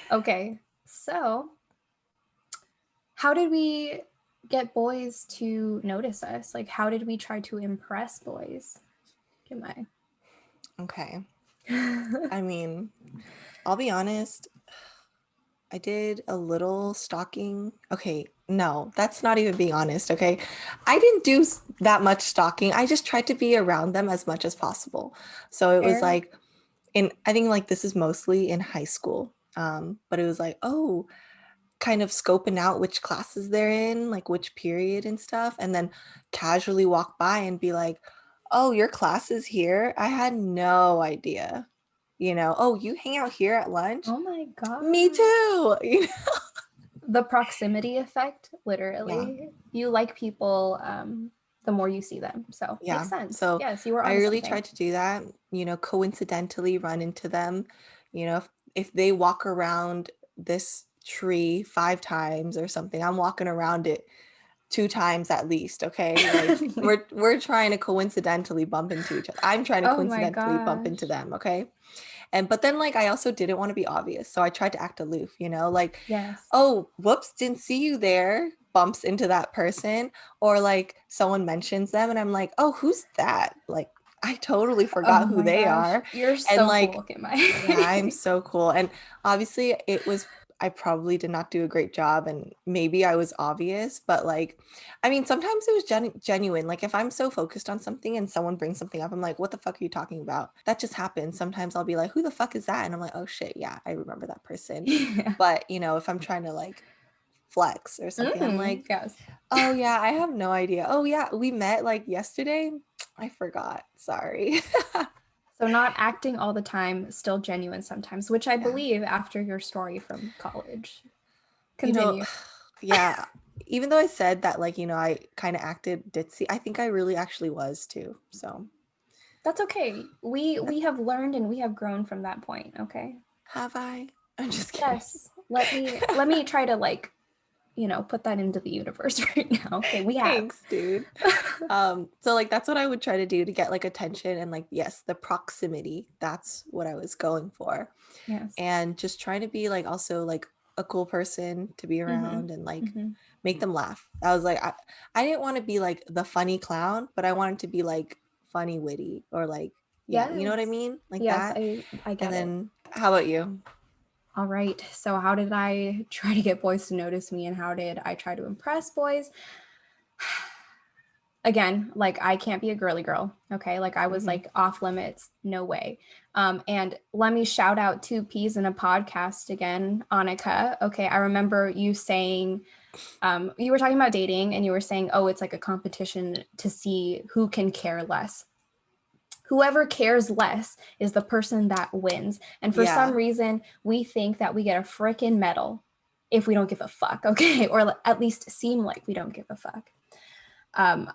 Okay. So, how did we get boys to notice us? Like, how did we try to impress boys? Kim-Mai. Okay. I mean, I'll be honest, I did a little stalking. Okay, no, that's not even being honest, okay? I didn't do that much stalking. I just tried to be around them as much as possible. So it was Fair. like I think like this is mostly in high school. But it was like, oh, kind of scoping out which classes they're in, like which period and stuff, and then casually walk by and be like, "Oh, your class is here? I had no idea." "Oh, you hang out here at lunch?" Oh my Me God. too. The proximity effect, Yeah. literally. You like people the more you see them. So, Yeah. makes sense. So Yes, you were I onto really something. tried to do that, coincidentally run into them. If they walk around this tree 5 times or something, I'm walking around it 2 times at least, okay? Like we're trying to coincidentally bump into each other. I'm trying to Oh my coincidentally bump into gosh. them, okay? And but then like I also didn't want to be obvious. So I tried to act aloof, like, Yes. "Oh, whoops, didn't see you there." Bumps into that person, or like someone mentions them and I'm like, "Oh, who's that?" Like I totally Oh forgot who my they gosh. are. You're And so cool, like, yeah, I'm Kim-Mai. so cool. And obviously I probably did not do a great job and maybe I was obvious, but like, I mean, sometimes it was genuine. Like if I'm so focused on something and someone brings something up, I'm like, what the fuck are you talking about? That just happens. Sometimes I'll be like, who the fuck is that? And I'm like, oh shit, yeah, I remember that person. Yeah. But, if I'm trying to like flex or something, I'm like, Yes. oh yeah, I have no idea. Oh yeah, we met like yesterday. I forgot. Sorry. So not acting all the time, still genuine sometimes, which I Yeah. believe after your story from college. You know, Continue. yeah, even though I said that, like, I kind of acted ditzy, I think I really actually was too. So, That's okay. We have learned and we have grown from that point, okay? Have I? I'm just kidding. Yes. Let me try to like, put that into the universe right now. Okay, we have. Thanks, dude. So like that's what I would try to do to get like attention and like yes, the proximity. That's what I was going for. Yes. And just trying to be like also like a cool person to be Mm-hmm. around and like Mm-hmm. make them laugh. I was like I didn't want to be like the funny clown, but I wanted to be like funny witty or like yeah, you know what I Yes. mean? Like Yes, that. I And get it. then how about you? All right. So how did I try to get boys to notice me and how did I try to impress boys? Again, like I can't be a girly girl. Okay. Like I was Mhm. like off limits. No way. And let me shout out two peas in a podcast again, Annika. Okay. I remember you saying, you were talking about dating and you were saying, oh, it's like a competition to see who can care less. Whoever cares less is the person that wins. And for some Yeah. reason, we think that we get a freaking medal if we don't give a fuck, okay? Or at least seem like we don't give a fuck. Um,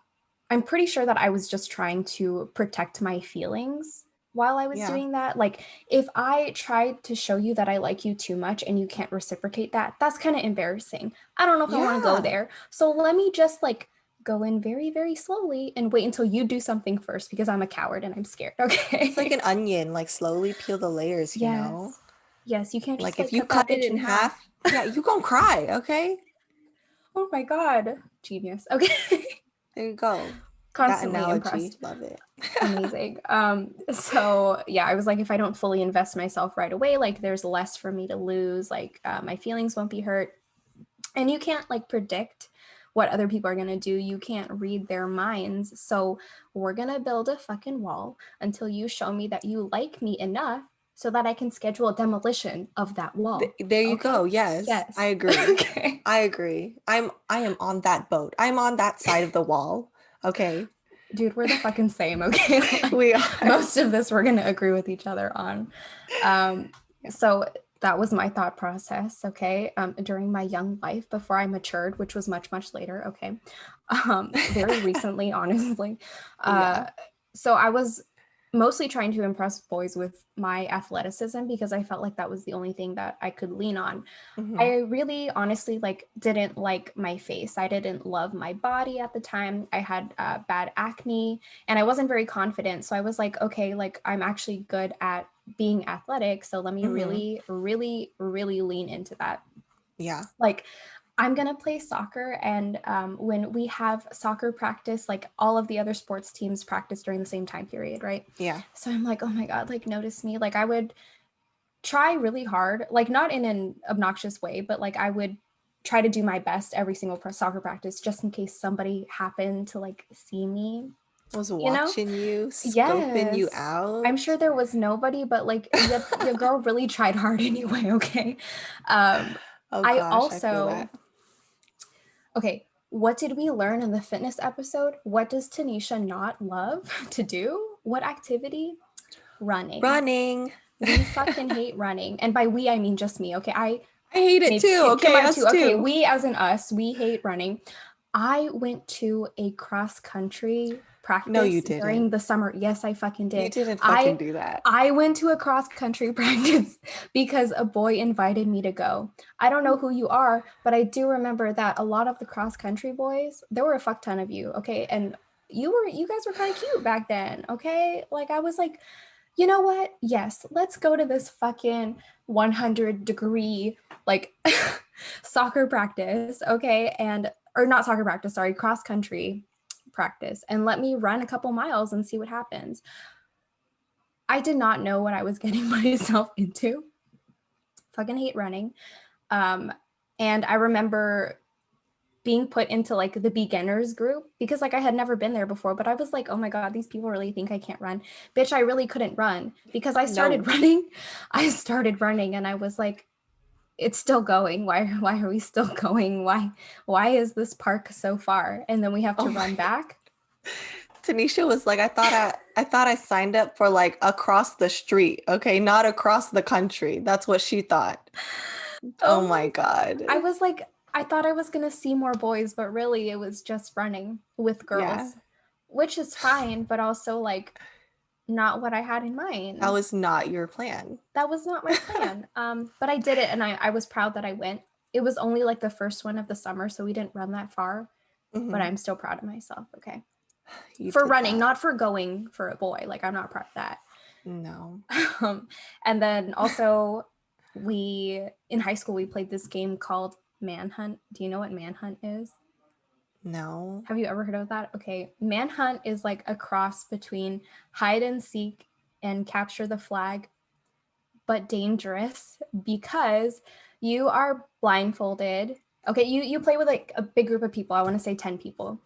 I'm pretty sure that I was just trying to protect my feelings while I was Yeah. doing that. Like, if I tried to show you that I like you too much and you can't reciprocate that, that's kind of embarrassing. I don't know if I want to go Yeah. there. So let me just like go in very, very slowly and wait until you do something first because I'm a coward and I'm scared. It's like an Okay. onion, like slowly peel the layers, you know? Yes. Yes. You can't just Like like if you cut cut that it bitch in in half. half, yeah, you gonna cry, okay? Oh my God. Genius. Okay. There you go. That Constantly analogy, impressed. love it. Amazing. So yeah, I was like, if I don't fully invest myself right away, like there's less for me to lose. Like my feelings won't be hurt. And you can't like predict what other people are gonna do. You can't read their minds. So we're gonna build a fucking wall until you show me that you like me enough so that I can schedule a demolition of that wall. There you Okay? go. Yes, I Yes. agree. Okay. I agree. I am on that boat. I'm on that side of the wall. Okay. Dude, we're the fucking same, okay? Like We are. most of this we're gonna agree with each other on. Um, Yeah. so that was my thought process, okay, during my young life before I matured, which was much, much later, okay. Very recently, honestly. Uh, Yeah. so I was mostly trying to impress boys with my athleticism because I felt like that was the only thing that I could lean on. Hmm. I really honestly like didn't like my face. I didn't love my body at the time. I had bad acne and I wasn't very confident. So I was like, okay, like I'm actually good at being athletic. So let me Hmm. really, really, really lean into that. Yeah. Like I'm gonna play soccer, and when we have soccer practice, like all of the other sports teams practice during the same time period, right? Yeah. So I'm like, oh my God, like notice me. Like I would try really hard, like not in an obnoxious way, but like I would try to do my best every single soccer practice just in case somebody happened to like see me, Was you know? watching you, scoping you Yes. I'm out. sure there was nobody, but like your girl really tried hard anyway, okay? Oh I gosh, I feel also, that. okay, what did we learn in the fitness episode? What does Tanisha not love to do? What activity? Running. Running. We fucking hate running. And by we, I mean just me. Okay. I hate it Maybe too. Kim Okay, I us too. Okay. too. We as in us, we hate running. I went to a cross country No, you practice didn't. during the summer. Yes, I fucking You did. didn't fucking I do that. I went to a cross country practice because a boy invited me to go. I don't know who you are, but I do remember that a lot of the cross country boys, there were a fuck ton of you, okay? And you guys were kind of cute back then, okay? Like I was like, you know what? Yes, let's go to this fucking 100-degree like soccer practice, okay? And or not soccer practice, sorry, cross country practice and let me run a couple miles and see what happens. I did not know what I was getting myself into. Fucking hate running. Um and I remember being put into like the beginners group because like I had never been there before, but I was like, oh my God, these people really think I can't run. Bitch, I really couldn't run because I started No. running. I started running and I was like, it's still going. Why are we still going? Why is this park so far? And then we have Oh to my run back. Tanisha was like, I thought I signed up for like across the street, okay, not across the country. That's what she thought. Oh Oh my my God. God. I was like, I thought I was gonna see more boys, but really it was just running with Yeah. girls, which is fine, but also like not what I had in That mind. was not your plan. That was not my plan. But I did it, and I was proud that I went. It was only like the first one of the summer, so we didn't run that far, but Hmm. I'm still proud of myself. Okay. You For did running, that. not for going for a boy. Like, I'm not proud of that. No. And then also, in high school, we played this game called Manhunt. Do you know what Manhunt is? No. Have you ever heard of that? Okay. Manhunt is like a cross between hide and seek and capture the flag, but dangerous because you are blindfolded. Okay, you play with like a big group of people. I want to say 10 people.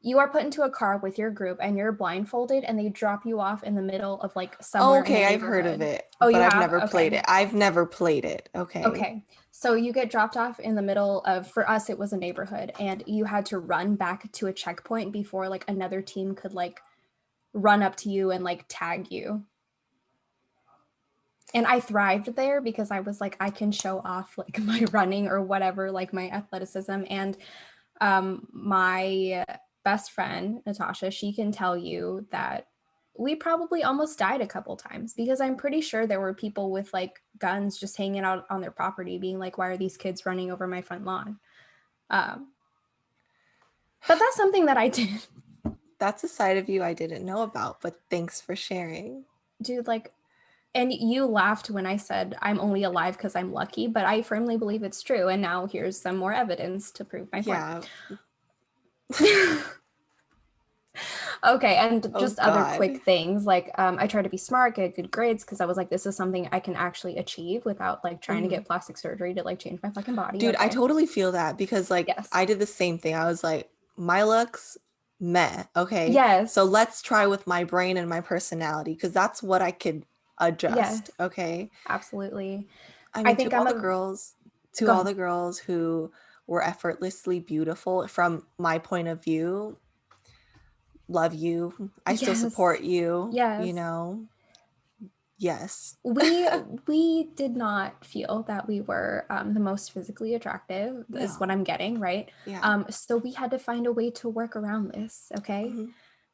You are put into a car with your group and you're blindfolded and they drop you off in the middle of like Oh, somewhere in a okay, I've heard of neighborhood. it, Oh, but you I've have? never played Okay. it. I've never played it. Okay. Okay. So you get dropped off in the middle of, for us, it was a neighborhood, and you had to run back to a checkpoint before like another team could like run up to you and like tag you. And I thrived there because I was like, I can show off like my running or whatever, like my athleticism. And my best friend, Natasha, she can tell you that we probably almost died a couple times because I'm pretty sure there were people with like guns just hanging out on their property being like, why are these kids running over my front lawn? Um, but that's something that I did. That's a side of you I didn't know about, but thanks for sharing. Dude, like, and you laughed when I said I'm only alive because I'm lucky, but I firmly believe it's true. And now here's some more evidence to prove my point. Yeah. Okay, and Oh just other quick God. things like I try to be smart, get good grades because I was like, this is something I can actually achieve without like trying to Mhm. get plastic surgery to like change my fucking body. Dude, I Okay. totally feel that because like Yes. I did the same thing. I was like, my looks, meh. Okay. So Yes. let's try with my brain and my personality because that's what I could adjust. Yes. Okay. Absolutely. I I mean, think I'm a to go all ahead. the girls who were effortlessly beautiful from my point of view, love you. I still Yes. support you, you Yes. know. Yes. we we did not feel that we were the most physically attractive is what No. I'm getting, right? Yeah. So we had to find a way to work around this. Okay. Hmm.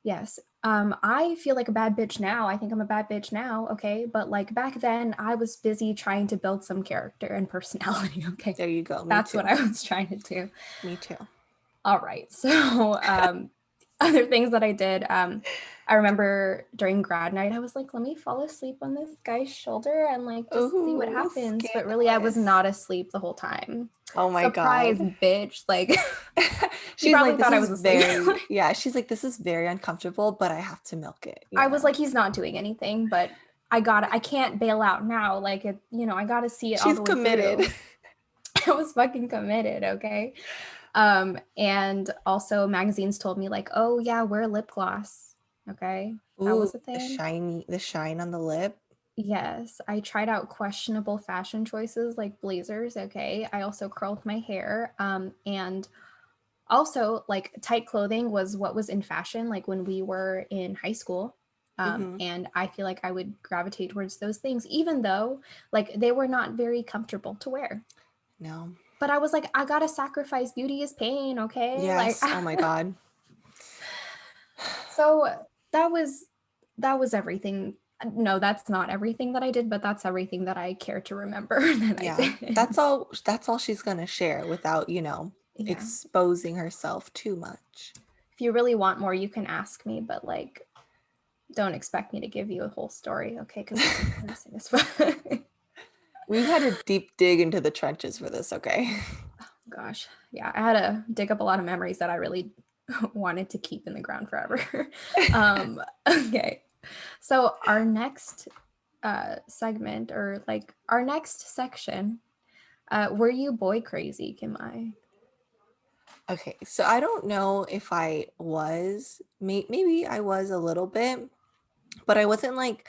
Yes. I feel like a bad bitch now. I think I'm a bad bitch now. Okay. But like back then, I was busy trying to build some character and personality. Okay. There you go. Me That's what too. I was trying to do. Me too. All right. So, other things that I did, I remember during grad night, I was like, let me fall asleep on this guy's shoulder and like just see what Oh, happens. But really, I was scandalous. not asleep the whole time. Oh my Surprise, God. bitch. Like, he She's probably like, this thought I is was asleep. very, yeah, she's like, this is very uncomfortable, but I have to milk it, you I was like, know? he's not doing anything, but I can't bail out now. Like, I got to see it all She's the way committed. through. I was fucking committed. Okay. And also magazines told me like, oh yeah, wear lip gloss. Okay. That Ooh, was a thing. the shine on the lip. Yes. I tried out questionable fashion choices like blazers. Okay. I also curled my hair. And also like tight clothing was what was in fashion, like when we were in high school. Hmm. And I feel like I would gravitate towards those things, even though like they were not very comfortable to wear. No. But I was like, I gotta sacrifice beauty is pain, okay? Like Yes. Oh my God. so that was everything. No, that's not everything that I did, but that's everything that I care to remember that I Yeah. did. That's all she's gonna share without, Yeah. exposing herself too much. If you really want more, you can ask me, but like don't expect me to give you a whole story, okay? Because it's embarrassing as fuck. We've had a deep dig into the trenches for this, okay? Gosh, yeah, I had to dig up a lot of memories that I really wanted to keep in the ground forever. Okay, so our next segment, or like our next section, were you boy crazy, Kim-Mai? Okay, so I don't know if I was, maybe I was a little bit, but I wasn't like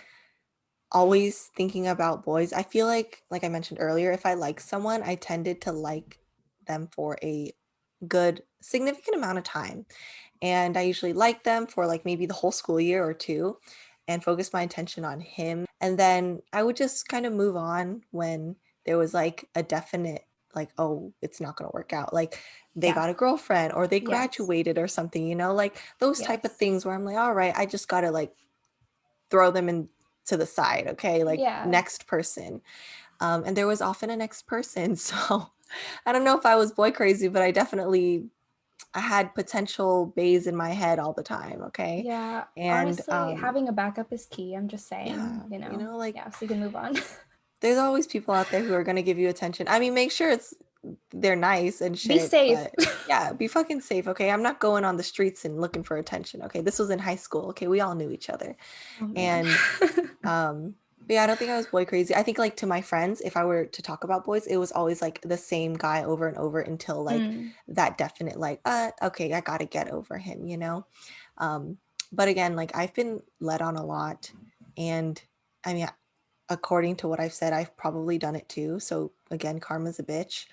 always thinking about boys. I feel like I mentioned earlier, if I like someone, I tended to like them for a good significant amount of time. And I usually like them for like maybe the whole school year or two and focus my attention on him. And then I would just kind of move on when there was like a definite, like, oh, it's not going to work out. Like they Yeah. got a girlfriend or they Yes. graduated or something, like those type of Yes. things where I'm like, all right, I just got to like throw them in to the side, okay? Like Yeah. next person. And there was often a next person. So I don't know if I was boy crazy, but I had potential bays in my head all the time, okay? Yeah. And Honestly, having a backup is key. I'm just saying, yeah, like Yeah, so you can move on. there's always people out there who are going to give you attention. I mean, make sure they're nice and Be shit, safe. but yeah, be fucking safe, okay? I'm not going on the streets and looking for attention, okay? This was in high school, okay? We all knew each other. Oh man. And but yeah, I don't think I was boy crazy. I think like to my friends, if I were to talk about boys, it was always like the same guy over and over until like Mm. that definite like okay, I got to get over him, you know? Um but again, like I've been led on a lot, and I mean, according to what I've said, I've probably done it too. So again, karma's a bitch.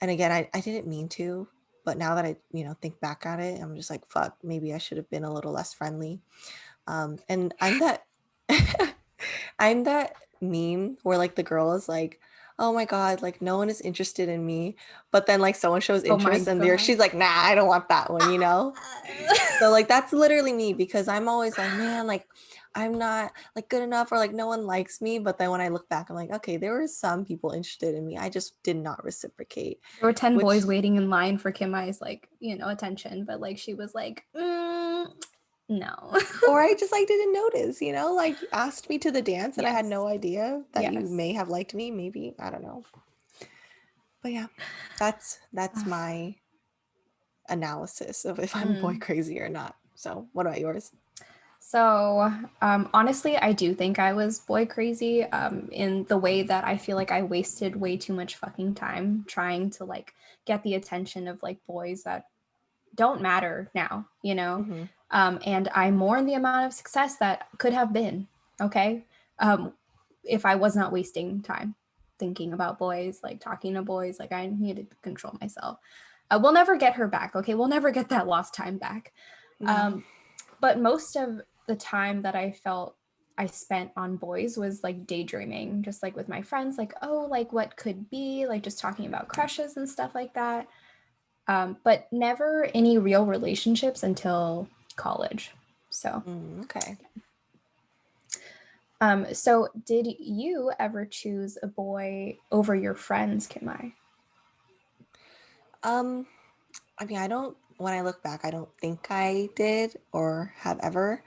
And again, I didn't mean to, but now that I, think back at it, I'm just like, fuck, maybe I should have been a little less friendly. And I'm that meme where like the girl is like, oh my God, like no one is interested in me. But then like someone shows Oh my interest and god. she's like, nah, I don't want that one, you know? So like that's literally me, because I'm always like, man, like I'm not like good enough, or like no one likes me. But then when I look back, I'm like, okay, there were some people interested in me. I just did not reciprocate, There were 10 which boys waiting in line for Kim-Mai's like, attention, but like she was like, no. or I just like didn't notice, like you asked me to the dance and I had Yes. no idea that you Yes. may have liked me, maybe. I don't know. But yeah, that's my analysis of if I'm boy crazy or not. So what about yours? So, honestly, I do think I was boy crazy in the way that I feel like I wasted way too much fucking time trying to like get the attention of like boys that don't matter now, Mm-hmm. And I mourn the amount of success that could have been, okay? If I was not wasting time thinking about boys, like talking to boys, like I needed to control myself. We'll never get her back, okay? We'll never get that lost time back. No. But most of the time that I felt I spent on boys was like daydreaming, just like with my friends, like, oh, like what could be, like just talking about crushes and stuff like that. But never any real relationships until college. So, Okay. so did you ever choose a boy over your friends, Kim-Mai? Um, I mean, when I look back, I don't think I did or have ever.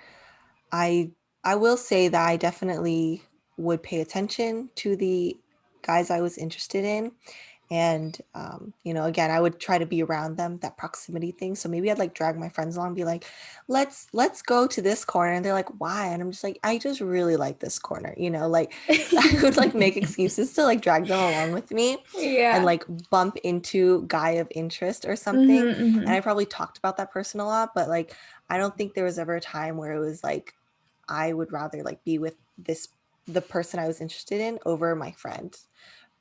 I I will say that I definitely would pay attention to the guys I was interested in. And again, I would try to be around them, that proximity thing. So maybe I'd like drag my friends along and be like, let's go to this corner. And they're like, why? And I'm just like, I just really like this corner, like I would like make excuses to like drag them along with me and Yeah. like bump into guy of interest or something. Mm-hmm, mm-hmm. And I probably talked about that person a lot, but like I don't think there was ever a time where it was like I would rather like be with the person I was interested in over my friends,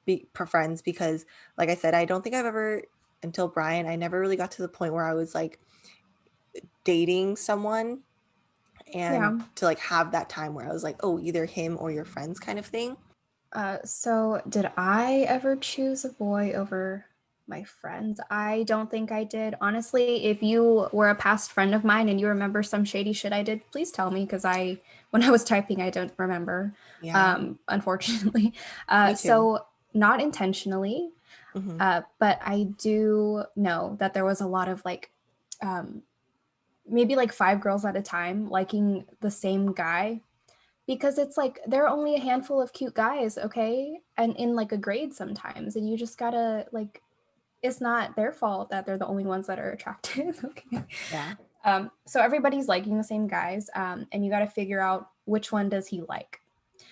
because like I said, I don't think I've ever, until Brian, I never really got to the point where I was like dating someone and Yeah. to like have that time where I was like, oh, either him or your friends kind of thing. So did I ever choose a boy over my friends? I don't think I did. Honestly, if you were a past friend of mine and you remember some shady shit I did, please tell me, because when I was typing, I don't remember, Yeah, unfortunately. me too. So not intentionally, Hmm. but I do know that there was a lot of like, um, maybe like 5 girls at a time liking the same guy, because it's like there are only a handful of cute guys, okay, and in like a grade sometimes, and you just gotta like, it's not their fault that they're the only ones that are attractive. Okay. Yeah. So everybody's liking the same guys, and you got to figure out which one does he like,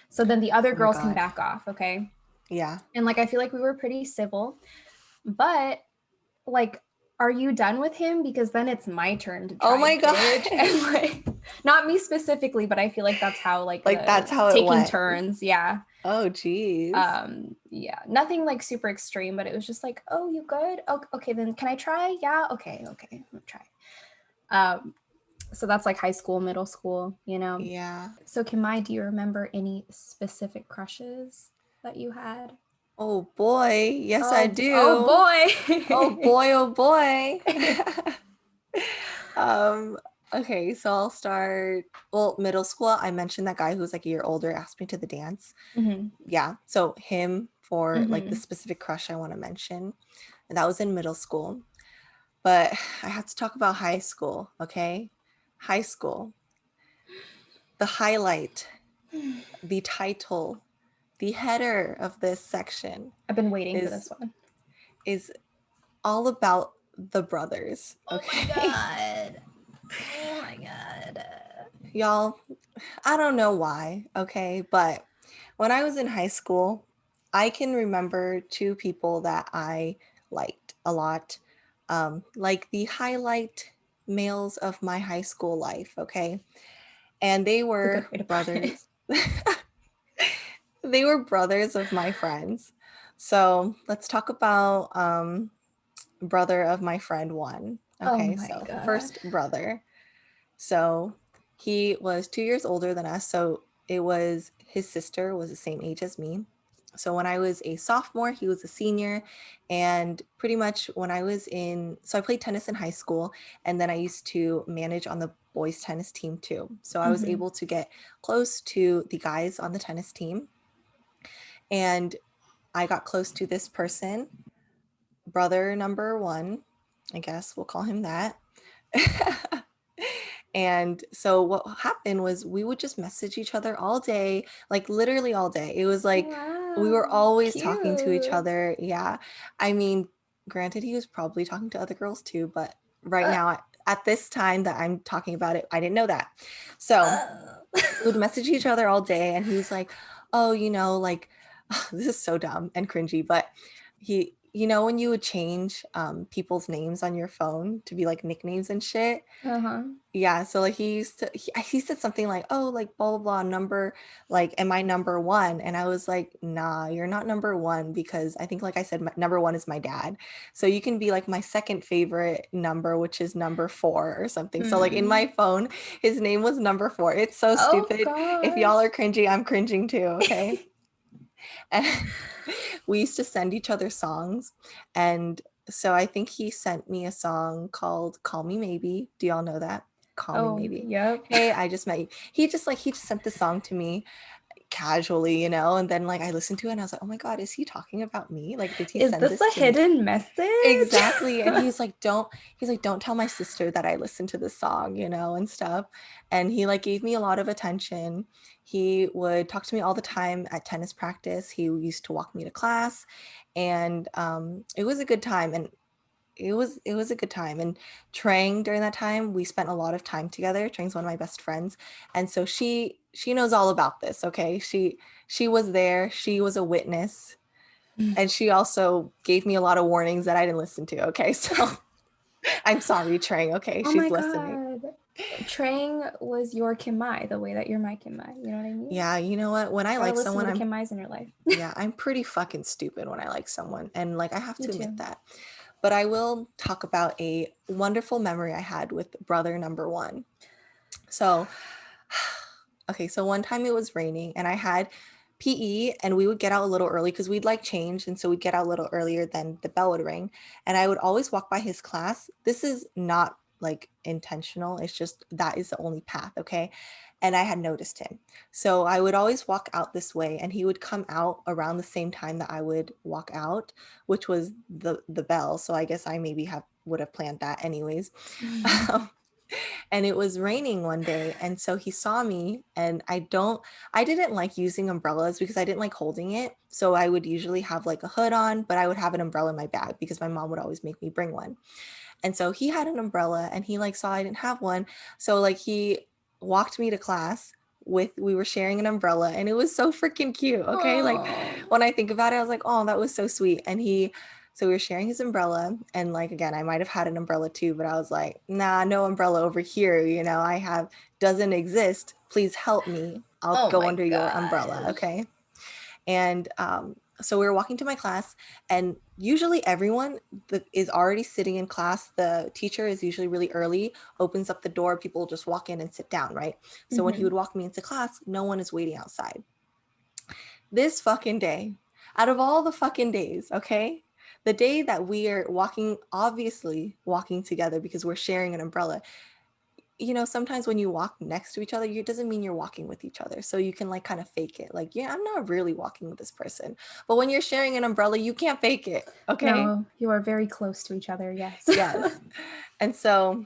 so then the other Oh my girls can God. back off, okay. Yeah. And like I feel like we were pretty civil, but like, are you done with him? Because then it's my turn to Oh try, my bitch. And God. like, not me specifically, but I feel like that's how like Like the that's how it taking went. turns. Yeah. Oh, geez. Yeah, nothing like super extreme, but it was just like, oh, you good? Oh, okay, then can I try? Yeah, okay, I'm gonna try. So that's like high school, middle school. Yeah. So Kimai, do you remember any specific crushes that you had? Oh boy. Yes, I Oh do. Oh boy. boy, oh boy. um Okay, so I'll start. Well, middle school, I mentioned that guy who was like a year older asked me to the dance. Mm-hmm. Yeah, so him for like the Mm-hmm. specific crush I want to mention. And that was in middle school. But I have to talk about high school, okay? High school. The highlight, the title, the header of this section I've been waiting for this is one. is all about the brothers, Oh my okay? god. Oh my god. Y'all, I don't know why, okay? But when I was in high school, I can remember two people that I liked a lot. Like the highlight males of my high school life, okay? And they It's a were good way to put it. brothers. They were brothers of my friends. So let's talk about brother of my friend one. Oh Okay, my so god. first brother. So he was 2 years older than us. So it was his sister was the same age as me. So when I was a sophomore, he was a senior. And pretty much when I was in, so I played tennis in high school. And then I used to manage on the boys' tennis team too. So I was Mm-hmm. able to get close to the guys on the tennis team. And I got close to this person, brother number one, I guess we'll call him that. And so what happened was we would just message each other all day, like literally all day. It was like we were Wow. always talking to each Cute. other. Yeah. I mean, granted, he was probably talking to other girls too, but right Uh, now, at this time that I'm talking about it, I didn't know that. So uh. we would message each other all day, and he's like, oh, like, this is so dumb and cringy, but when you would change people's names on your phone to be like nicknames and shit. Uh-huh. Yeah, so like he said something like, oh, like blah blah blah number, like, am I number one? And I was like, nah, you're not number one, because I think, like I said, number one is my dad. So you can be like my second favorite number, which is number four or something. So like in Hmm. my phone, his name was number four. It's so Oh stupid. If y'all are gosh. cringy, I'm cringing too, okay? And we used to send each other songs. And so I think he sent me a song called Call Me Maybe. Do y'all know that? Call Me Oh, Maybe. yep. Hey, I just met you. He just sent the song to me casually, and then like I listened to it and I was like, oh my God, is he talking about me? Like, did he Is send this this a to me? hidden message? Exactly. And he's like, don't tell my sister that I listened to this song, and stuff. And he like gave me a lot of attention. He would talk to me all the time at tennis practice. He used to walk me to class. And it was a good time. And it was a good time. And Trang, during that time, we spent a lot of time together. Trang's one of my best friends. And so she knows all about this, okay? She was there, she was a witness, and she also gave me a lot of warnings that I didn't listen to. Okay, so I'm sorry, Trang. Okay, Oh she's my listening. god. Trang was your Kim-Mai, the way that you're my Kim-Mai. You know what I mean? Yeah, you know what? When I Gotta like listen to someone, the Kim-Mais in your life. I'm pretty fucking stupid when I like someone, and like I have Me to admit too. that. But I will talk about a wonderful memory I had with brother number one. So, okay, so one time it was raining and I had PE, and we would get out a little early because we'd like change. And so we'd get out a little earlier than the bell would ring. And I would always walk by his class. This is not like intentional, it's just that is the only path. Okay. And I had noticed him. So I would always walk out this way, and he would come out around the same time that I would walk out, which was the bell. So I guess I maybe would have planned that anyways. And it was raining one day, and so he saw me, and I didn't like using umbrellas because I didn't like holding it. So I would usually have like a hood on, but I would have an umbrella in my bag because my mom would always make me bring one. And so he had an umbrella, and he like saw I didn't have one. So like he walked me to class with we were sharing an umbrella, and it was so freaking cute. Okay. Like Oh. when I think about it, I was like, oh, that was so sweet. And so we were sharing his umbrella, and like again, I might have had an umbrella too, but I was like, nah, no umbrella over here. I have doesn't exist. Please help me. I'll Oh go my under your umbrella. gosh. Okay. And so we were walking to my class, and usually everyone is already sitting in class. The teacher is usually really early, opens up the door, people just walk in and sit down, right? So when he Mm-hmm. would walk me into class, no one is waiting outside. This fucking day, out of all the fucking days, okay? The day that we are walking, obviously walking together because we're sharing an umbrella, you know, sometimes when you walk next to each other, it doesn't mean you're walking with each other. So you can like kind of fake it. Like, yeah, I'm not really walking with this person. But when you're sharing an umbrella, you can't fake it. Okay. No, you are very close to each other. Yes. Yes. And so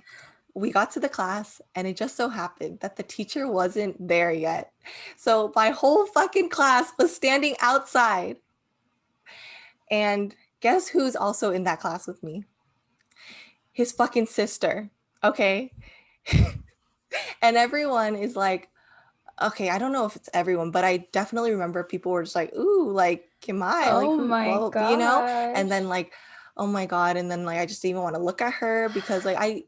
we got to the class, and it just so happened that the teacher wasn't there yet. So my whole fucking class was standing outside. And guess who's also in that class with me? His fucking sister. Okay. And everyone is like, okay, I don't know if it's everyone, but I definitely remember people were just like, ooh, like Kim-Mai, like Oh who, my well, you know? And gosh. then like, oh my God. And then like I just didn't even want to look at her because like I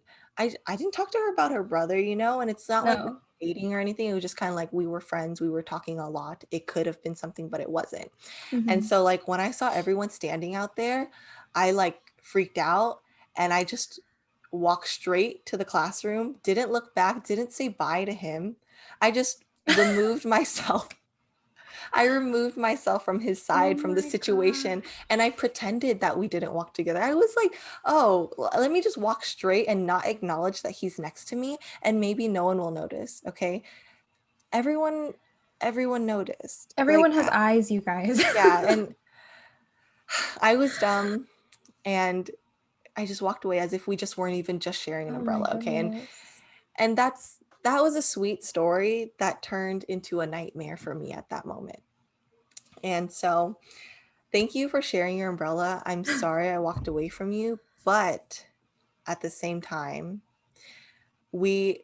didn't talk to her about her brother, you know, and it's not like we No. were dating or anything. It was just kind of like we were friends, we were talking a lot. It could have been something, but it wasn't. And Mhm. so like when I saw everyone standing out there, I like freaked out and I just walked straight to the classroom, didn't look back, didn't say bye to him. I just removed myself. I removed myself from his Oh side, from the my god. situation, and I pretended that we didn't walk together. I was like, oh, let me just walk straight and not acknowledge that he's next to me, and maybe no one will notice. Okay. Everyone, everyone noticed. Everyone Like, has eyes, you guys. yeah. And I was dumb and I just walked away as if we just weren't even just sharing an Oh my umbrella. Okay. goodness. And that was a sweet story that turned into a nightmare for me at that moment. And so thank you for sharing your umbrella. I'm sorry I walked away from you, but at the same time,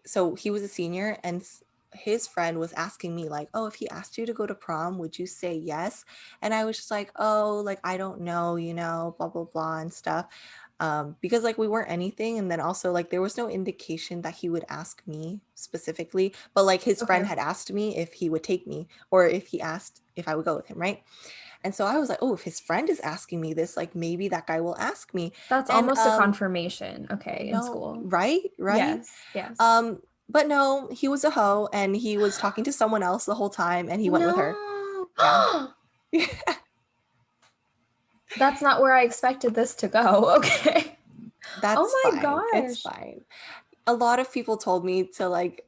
so he was a senior and his friend was asking me like, oh, if he asked you to go to prom, would you say yes? And I was just like, oh, like I don't know, you know, blah blah blah and stuff, because like we weren't anything. And then also like there was no indication that he would ask me specifically, but like his friend Okay. had asked me if he would take me or if he asked if I would go with him, right? And so I was like, oh, if his friend is asking me this, like maybe that guy will ask me. That's And almost a confirmation, okay, in no, school. right. Yes, yes. um, but no, he was a hoe and he was talking to someone else the whole time and he went with her. No. Yeah. That's not where I expected this to go. Okay. That's Oh my fine. It's gosh. fine. A lot of people told me to like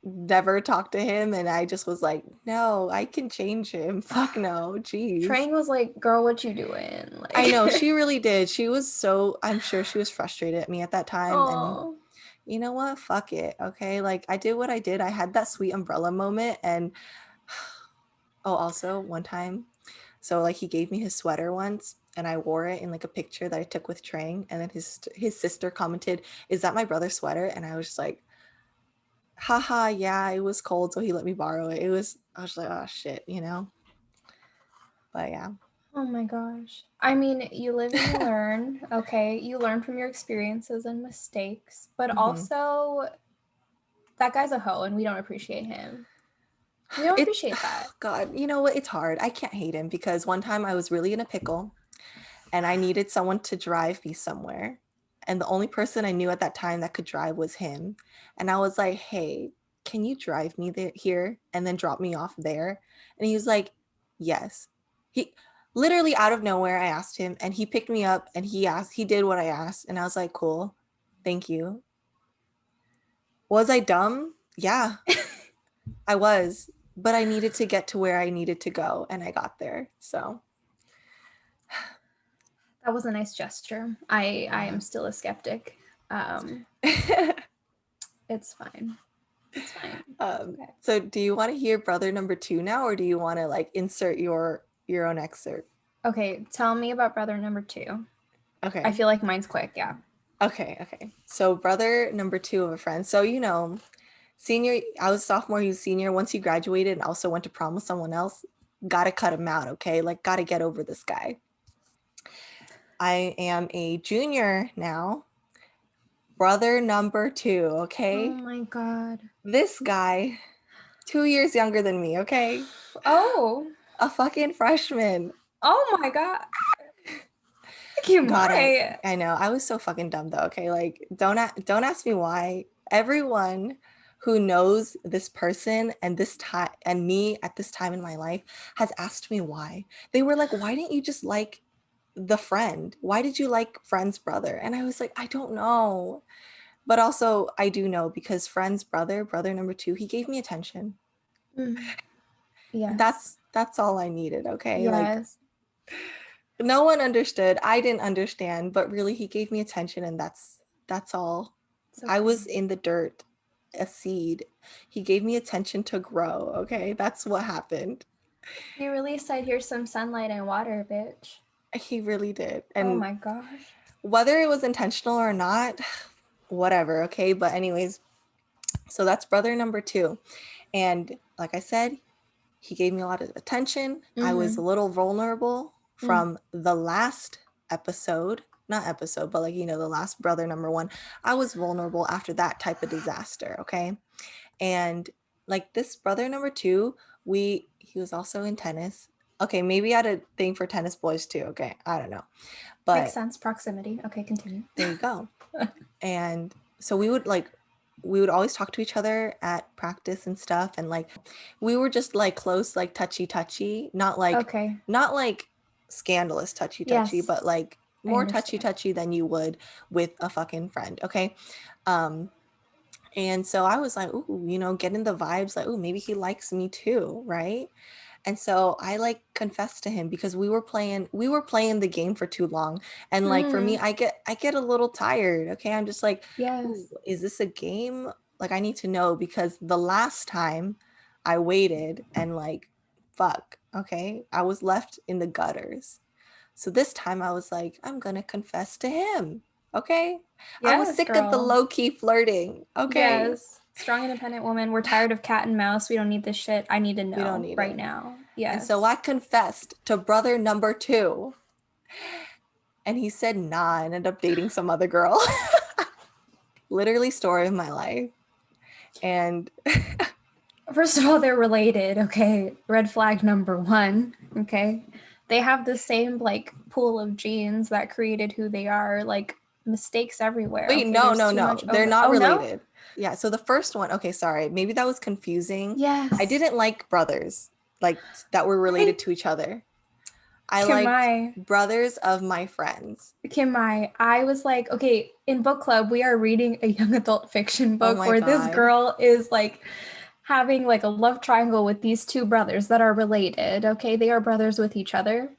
never talk to him and I just was like, no, I can change him. Fuck no. Jeez. Train was like, "Girl, what you doing?" I know Like, she really did. She was so, I'm sure she was frustrated at me at that time. And oh, you know what? Fuck it. Okay. Like I did what I did. I had that sweet umbrella moment. And oh, also one time, so like he gave me his sweater once and I wore it in like a picture that I took with Trang. And then his sister commented, is that my brother's sweater? And I was just like, haha, yeah, it was cold. So he let me borrow it. I was like, oh shit, you know? But yeah. oh my gosh. I mean, you live and you learn. Okay, you learn from your experiences and mistakes, but Hmm. also that guy's a hoe, and we don't appreciate him. We don't It's, appreciate that. God, you know what? It's hard. I can't hate him because one time I was really in a pickle and I needed someone to drive me somewhere. And the only person I knew at that time that could drive was him. And I was like, hey, can you drive me there, here and then drop me off there? And he was like, yes. He literally out of nowhere, I asked him and he picked me up and he did what I asked. And I was like, cool, thank you. Was I dumb? Yeah, I was. But I needed to get to where I needed to go and I got there. So, That was a nice gesture. I yeah. am still a skeptic. Um, it's fine. It's fine. Okay. So do you want to hear brother number two now, or do you want to like insert your own excerpt? Okay, tell me about brother number two. I Okay. feel like mine's quick, yeah. Okay. So brother number two of a friend. So senior, I was sophomore, he was senior. Once he graduated and also went to prom with someone else, gotta cut him out, okay? Like gotta get over this guy. I am a junior now. Brother number two, Oh okay? my god. This guy, 2 years younger than me, okay? Oh. A fucking freshman. Oh my god. God, Kim-Mai. I know. I was so fucking dumb though. Okay, like don't ask me why. Everyone who knows this person and this time and me at this time in my life has asked me why. They were like, "Why didn't you just like the friend? Why did you like friend's brother?" And I was like, "I don't know." But also I do know because friend's brother number 2, he gave me attention. Mm. Yes. And that's all I needed, okay? Like Yes. no one understood. I didn't understand, but really he gave me attention and that's all. It's I okay. was in the dirt, a seed. He gave me attention to grow, okay? That's what happened. You really said here's some sunlight and water, bitch. He really did. Oh And my gosh. whether it was intentional or not, whatever, okay? But anyways, so that's brother number 2. And like I said, he gave me a lot of attention. I was a little vulnerable from the last episode, not episode, but like, you know, the last brother number 1. I was vulnerable after that type of disaster, okay? And like this brother number 2, he was also in tennis. Okay, maybe I had a thing for tennis boys too, okay? I don't know. Makes But sense. Proximity. Okay, continue. there you go. And so we would always talk to each other at practice and stuff, and like we were just like close, like touchy not like Okay. not like scandalous touchy Yes. but like I more understand. touchy than you would with a fucking friend, okay? And so I was like, ooh, you know, getting the vibes like, ooh, maybe he likes me too, right? And so I like confessed to him because we were playing the game for too long. And like for me, I get a little tired. Okay. I'm just like, ooh, Yes. is this a game? Like I need to know because the last time I waited and like fuck, okay, I was left in the gutters. So this time I was like, I'm gonna confess to him. Okay. I was Yes, sick of the girl. low-key flirting. Okay. Yes. Strong, independent woman. We're tired of cat and mouse. We don't need this shit. I need to We don't know need right it. now. And so Yes. I confessed to brother number 2. And he said, nah, and ended up dating some other girl. Literally story of my life. And First of all, they're related. Okay. Red flag number 1. Okay. They have the same like pool of genes that created who they are. Like mistakes everywhere. wait, Okay. no, There's no, too no. much They're over. not Oh no? related. Yeah. So the first one, okay, sorry. Maybe that was confusing. I Yes. didn't like brothers like that were related Right. to each other. I liked Kim-Mai. brothers of my friends. Kim-Mai, I was like, okay, in book club, we are reading a young adult fiction Oh book my where this God. girl is like having like a love triangle with these two brothers that are related. Okay, they are brothers with each other.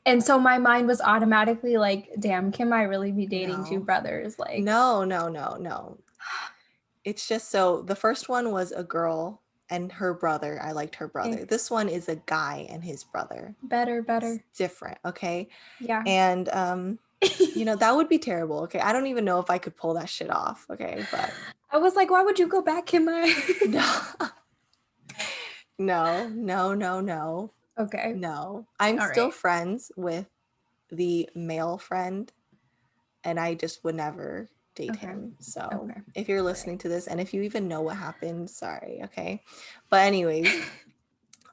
And so my mind was automatically like, damn, can I really be dating two No. brothers? Like, No, no, no, no. It's just so the first one was a girl and her brother. I liked her okay, brother. This one is a guy and his brother. better, It's better. different, okay? Yeah. And you know, that would be terrible, okay? I don't even know if I could pull that shit off, okay? But I was like, why would you go back, Kim-Mai? no. No, no, no, no. Okay. No. I'm All still right. friends with the male friend and I just would never date Okay. him. So Okay. if you're All right. listening to this and if you even know what happened, sorry, okay? But anyways,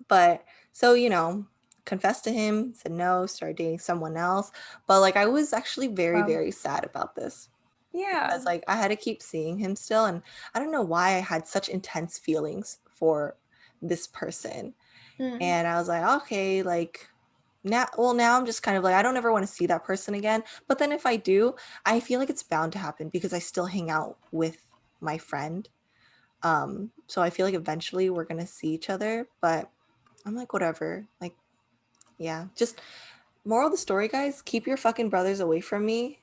but so you know, confessed to him, said no, started dating someone else. But like I was actually very, Wow. very sad about this Yeah. because like I had to keep seeing him still, and I don't know why I had such intense feelings for this person. Mm. And I was like, okay, like now I'm just kind of like I don't ever want to see that person again. But then if I do, I feel like it's bound to happen because I still hang out with my friend. So I feel like eventually we're gonna see each other, but I'm like whatever. Like, yeah. Just moral of the story, guys, keep your fucking brothers away from me.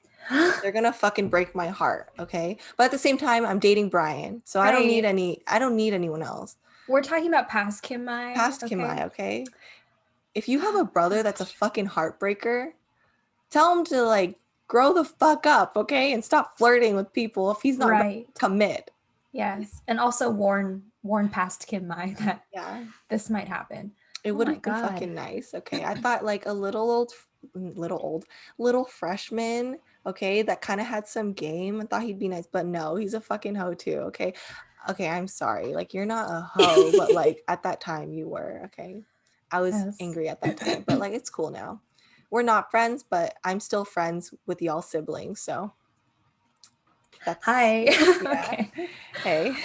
They're gonna fucking break my heart, okay? But at the same time, I'm dating Brian, so Right. I don't need anyone else. We're talking about past Kim-Mai, Past okay? Kim-Mai, okay? If you have a brother that's a fucking heartbreaker, tell him to like grow the fuck up, okay? And stop flirting with people if he's not ready Right. to commit. Yes. And also warn past Kim-Mai that Yeah. this might happen. It Oh would my have been God. fucking nice. Okay. I thought like a little freshman, okay, that kind of had some game. I thought he'd be nice, but no, he's a fucking hoe too. Okay. Okay, I'm sorry. Like you're not a hoe, but like at that time you were, okay. I was Yes. angry at that time, but like it's cool now. We're not friends, but I'm still friends with y'all siblings. So that's Hi. yeah. Okay. Hey.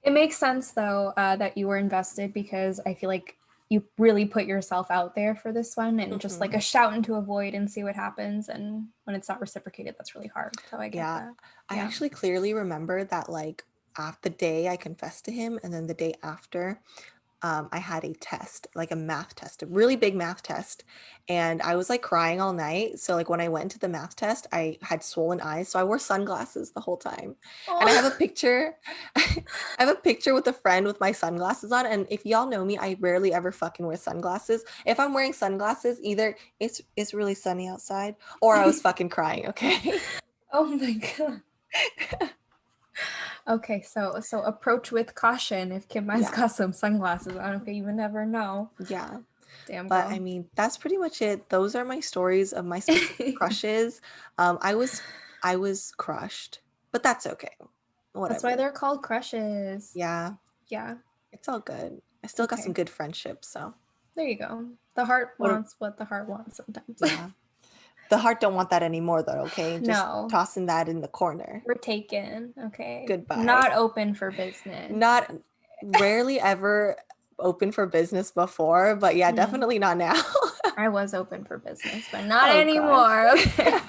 It makes sense though that you were invested because I feel like you really put yourself out there for this one, and just like a shout into a void and see what happens. And when it's not reciprocated, that's really hard. So I get Yeah. that. I Yeah. actually clearly remember that, like, the day I confessed to him, and then the day after, I had a test, like a math test, a really big math test. And I was like crying all night. So, like, when I went to the math test, I had swollen eyes. So I wore sunglasses the whole time. And I have a Oh. picture. I have a picture with a friend with my sunglasses on. And if y'all know me, I rarely ever fucking wear sunglasses. If I'm wearing sunglasses, either it's really sunny outside or I was fucking crying, okay? Oh my god. Okay, so approach with caution if Kim-Mai's Yeah. got some sunglasses on. Okay, you would never know. Yeah. Damn But I girl. mean, that's pretty much it. Those are my stories of my specific crushes. I was crushed, but that's okay. That's why Whatever. they're called crushes. Yeah, Yeah. it's all good. I still got some Okay. good friendships, so There you go. The heart what wants what the heart wants sometimes. yeah. The heart don't want that anymore though, okay? Just No. tossing that in the corner. We're taken. Okay. Goodbye. Not open for business. Not rarely ever open for business before, but yeah, Mm. definitely not now. I was open for business, but not Oh gosh. anymore. Okay.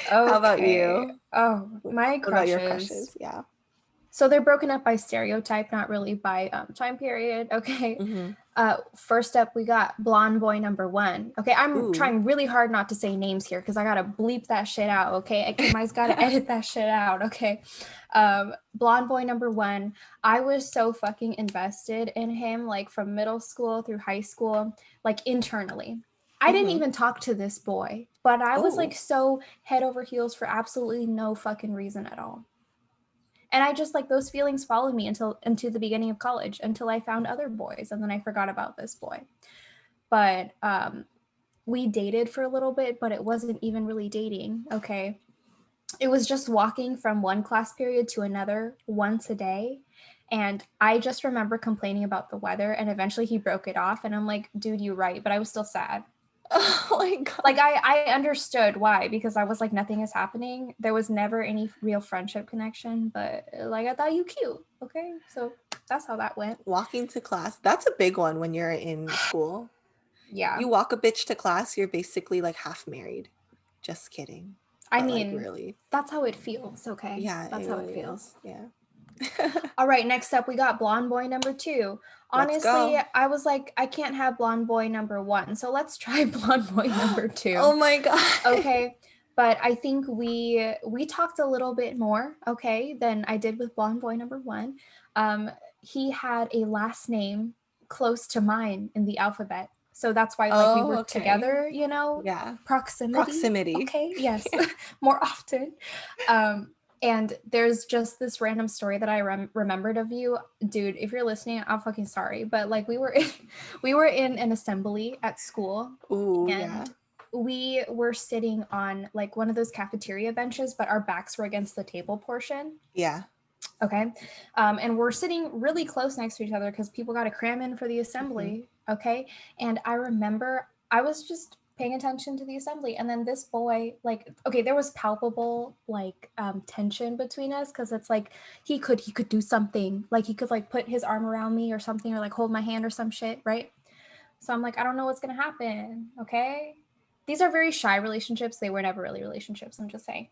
How about Okay. you? Oh, my What about your crushes. crushes? Yeah. So they're broken up by stereotype, not really by time period. Okay. Mm-hmm. First up, we got blonde boy number one. Okay, I'm Ooh. trying really hard not to say names here because I gotta bleep that shit out. Okay, Kimai's gotta edit that shit out. Okay, blonde boy number one. I was so fucking invested in him, like from middle school through high school, like internally. I didn't Mm-hmm. even talk to this boy, but I was like Oh. so head over heels for absolutely no fucking reason at all. And I just like those feelings followed me until into the beginning of college until I found other boys, and then I forgot about this boy. But we dated for a little bit, but it wasn't even really dating. Okay, it was just walking from one class period to another once a day. And I just remember complaining about the weather, and eventually he broke it off, and I'm like, dude, you're right. But I was still sad. Oh my God. Like I understood why, because I was like, nothing is happening. There was never any real friendship connection, but like I thought you cute. Okay, so that's how that went. Walking to class. That's a big one when you're in school. Yeah, You walk a bitch to class, you're basically like half married. Just kidding. I But like mean, really. that's how it feels. Okay, Yeah, that's it how it really feels. is. Yeah. All right, next up we got blonde boy number two. Let's Honestly, go. I was like, I can't have blonde boy number one, so let's try blonde boy number two. Oh my God. Okay, but I think we talked a little bit more, okay, than I did with blonde boy number one. He had a last name close to mine in the alphabet, so that's why like we Oh, were okay. together, you know, Yeah. proximity. Proximity. Okay, yes, more often. And there's just this random story that I remembered of you, dude. If you're listening, I'm fucking sorry, but like we were in an assembly at school, Ooh, yeah. and we were sitting on like one of those cafeteria benches, but our backs were against the table portion. Yeah. Okay. And we're sitting really close next to each other because people got to cram in for the Hmm. assembly. Okay. And I remember I was just paying attention to the assembly. And then this boy, like, okay, there was palpable like tension between us because it's like he could do something. Like he could like put his arm around me or something, or like hold my hand or some shit, right? So I'm like, I don't know what's gonna happen. Okay. These are very shy relationships. They were never really relationships. I'm just saying.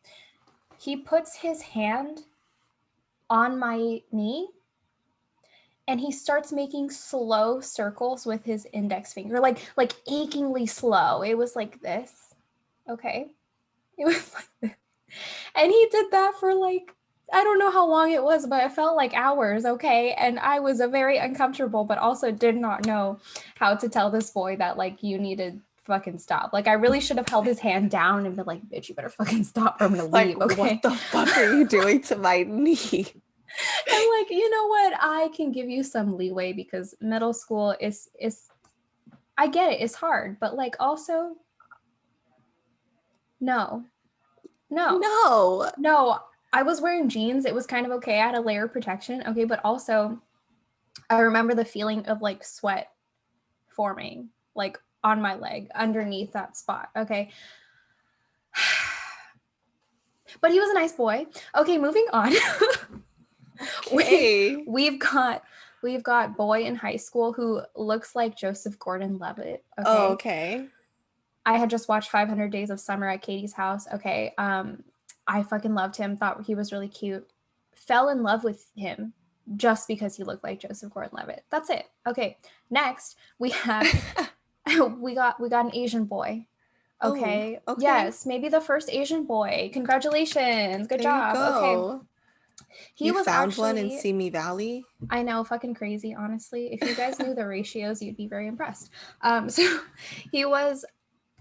He puts his hand on my knee and he starts making slow circles with his index finger, like achingly slow. It was like this. Okay. It was like this. And he did that for like I don't know how long it was, but it felt like hours, okay? And I was a very uncomfortable, but also did not know how to tell this boy that like you need to fucking stop. Like I really should have held his hand down and been like, bitch, you better fucking stop or I'm gonna Like, leave, what okay? the fuck are you doing to my knee? I'm like, you know what? I can give you some leeway because middle school is I get it, it's hard, but like also no. No. No. No. I was wearing jeans. It was kind of okay. I had a layer of protection. Okay, but also I remember the feeling of like sweat forming like on my leg underneath that spot. Okay. But he was a nice boy. Okay, moving on. Okay. We've got We've got boy in high school who looks like Joseph Gordon-Levitt. Oh, Okay. okay. I had just watched 500 Days of Summer at Katie's house. Okay. I fucking loved him, thought he was really cute. Fell in love with him just because he looked like Joseph Gordon-Levitt. That's it. Okay. Next, we have we got an Asian boy. Oh, Okay. okay. Yes, maybe the first Asian boy. Congratulations. Good There you job. Okay. go. He You was found one in actually, Simi Valley? I know, fucking crazy, honestly. If you guys knew the ratios, you'd be very impressed. So he was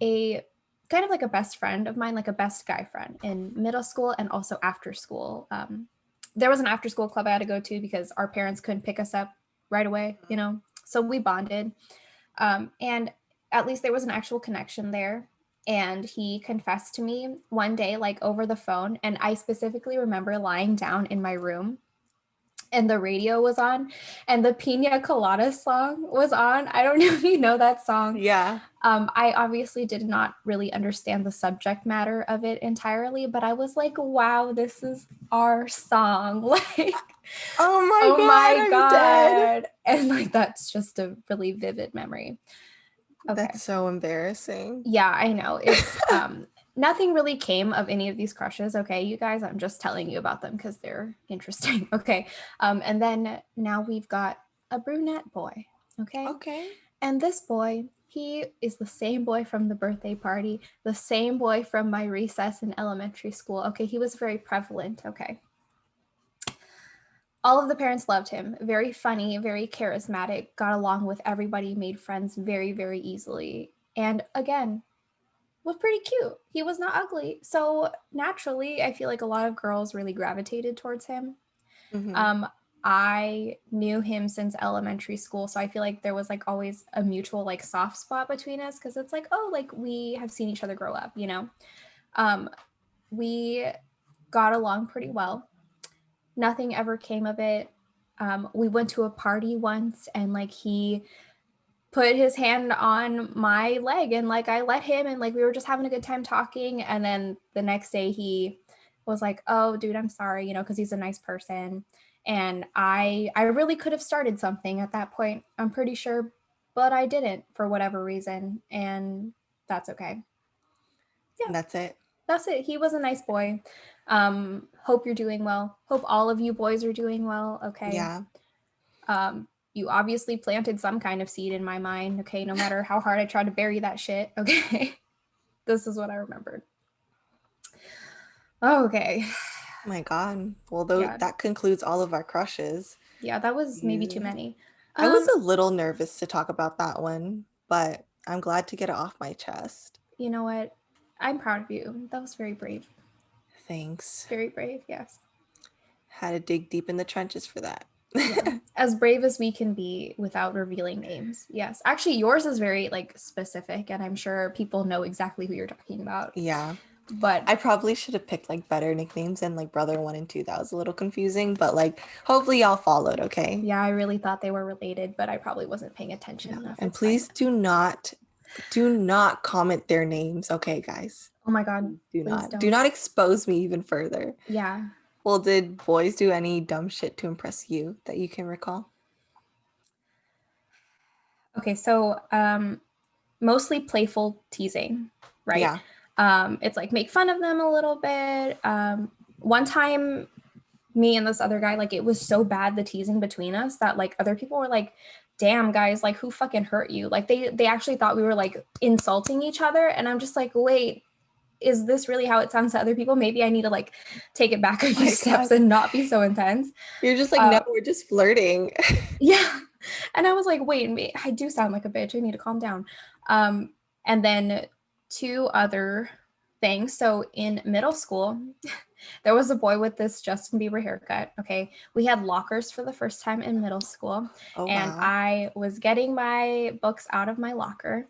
a kind of like a best friend of mine, like a best guy friend in middle school and also after school. There was an after school club I had to go to because our parents couldn't pick us up right away, you know? So we bonded. And at least there was an actual connection there. And he confessed to me one day, like over the phone. And I specifically remember lying down in my room and the radio was on and the Pina Colada song was on. I don't know if you know that song. Yeah. I obviously did not really understand the subject matter of it entirely, but I was like, wow, this is our song. Like, Oh my oh God, my I'm dead. God. And like, that's just a really vivid memory. Okay. That's so embarrassing. Yeah, I know. It's nothing really came of any of these crushes, okay, you guys? I'm just telling you about them because they're interesting. Okay. And then now we've got a brunette boy. Okay. Okay. And this boy, he is the same boy from the birthday party, the same boy from my recess in elementary school. Okay, he was very prevalent. Okay. All of the parents loved him. Very funny, very charismatic, got along with everybody, made friends very, very easily. And again, was pretty cute. He was not ugly. So naturally, I feel like a lot of girls really gravitated towards him. Mm-hmm. Um, I knew him since elementary school, so I feel like there was like always a mutual like soft spot between us because it's like, oh, like we have seen each other grow up, you know. We got along pretty well. Nothing ever came of it. We went to a party once and like he put his hand on my leg and like I let him and like we were just having a good time talking and then the next day he was like, "Oh, dude, I'm sorry," you know, cuz he's a nice person. And I really could have started something at that point. I'm pretty sure, but I didn't for whatever reason, and that's okay. Yeah, And that's it. that's it. He was a nice boy. Hope you're doing well. Hope all of you boys are doing well, okay? Yeah. You obviously planted some kind of seed in my mind, okay, no matter how hard I tried to bury that shit, okay? This is what I remembered. Okay. My God. Well, Yeah. that concludes all of our crushes. Yeah, that was maybe too You. many. I was Um, a little nervous to talk about that one, but I'm glad to get it off my chest. you know what? I'm proud of you. That was very brave. Thanks. Very brave, yes. Had to dig deep in the trenches for that. Yeah. As brave as we can be without revealing names. Yes. Actually, yours is very like specific and I'm sure people know exactly who you're talking about. Yeah. But I probably should have picked like better nicknames than like brother 1 and 2. That was a little confusing, but like hopefully y'all followed, okay? yeah, I really thought they were related, but I probably wasn't paying attention Yeah. enough. And It's fine. please do not comment their names, okay, guys? Oh my God, Do please not. Do don't. not expose me even further. Yeah. Well, did boys do any dumb shit to impress you that you can recall? Okay, so mostly playful teasing, right? Yeah. It's like make fun of them a little bit. One time, me and this other guy, like it was so bad the teasing between us that like other people were like, "Damn, guys, like who fucking hurt you?" Like they actually thought we were like insulting each other, and I'm just like, wait. Is this really how it sounds to other people? Maybe I need to like take it back a Oh few my steps God. and not be so intense. You're just like, no, Uh, we're just flirting. yeah. And I was like, wait, I do sound like a bitch. I need to calm down. And then two other things. So in middle school, there was a boy with this Justin Bieber haircut. Okay. We had lockers for the first time in middle school. Oh, And wow. I was getting my books out of my locker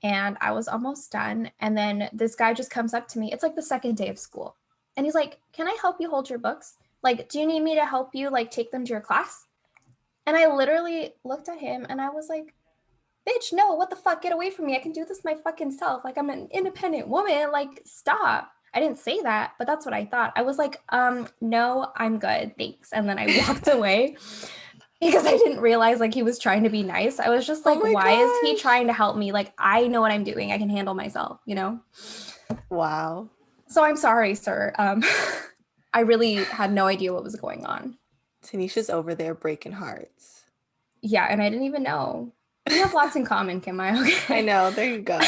and I was almost done. And then this guy just comes up to me. It's like the second day of school. And he's like, "Can I help you hold your books? Like, do you need me to help you like take them to your class?" And I literally looked at him and I was like, "Bitch, no, what the fuck? Get away from me. I can do this my fucking self. Like, I'm an independent woman. Like, stop." I didn't say that, but that's what I thought. I was like, no, I'm good. Thanks. And then I walked away. because I didn't realize like he was trying to be nice. I was just Oh like, my why is he gosh. trying to help me? Like, I know what I'm doing. I can handle myself, you know? Wow. So I'm sorry, sir. I really had no idea what was going on. Tanisha's over there breaking hearts. Yeah, and I didn't even know. We have lots in common, Kim-Mai, I okay? know. There you go.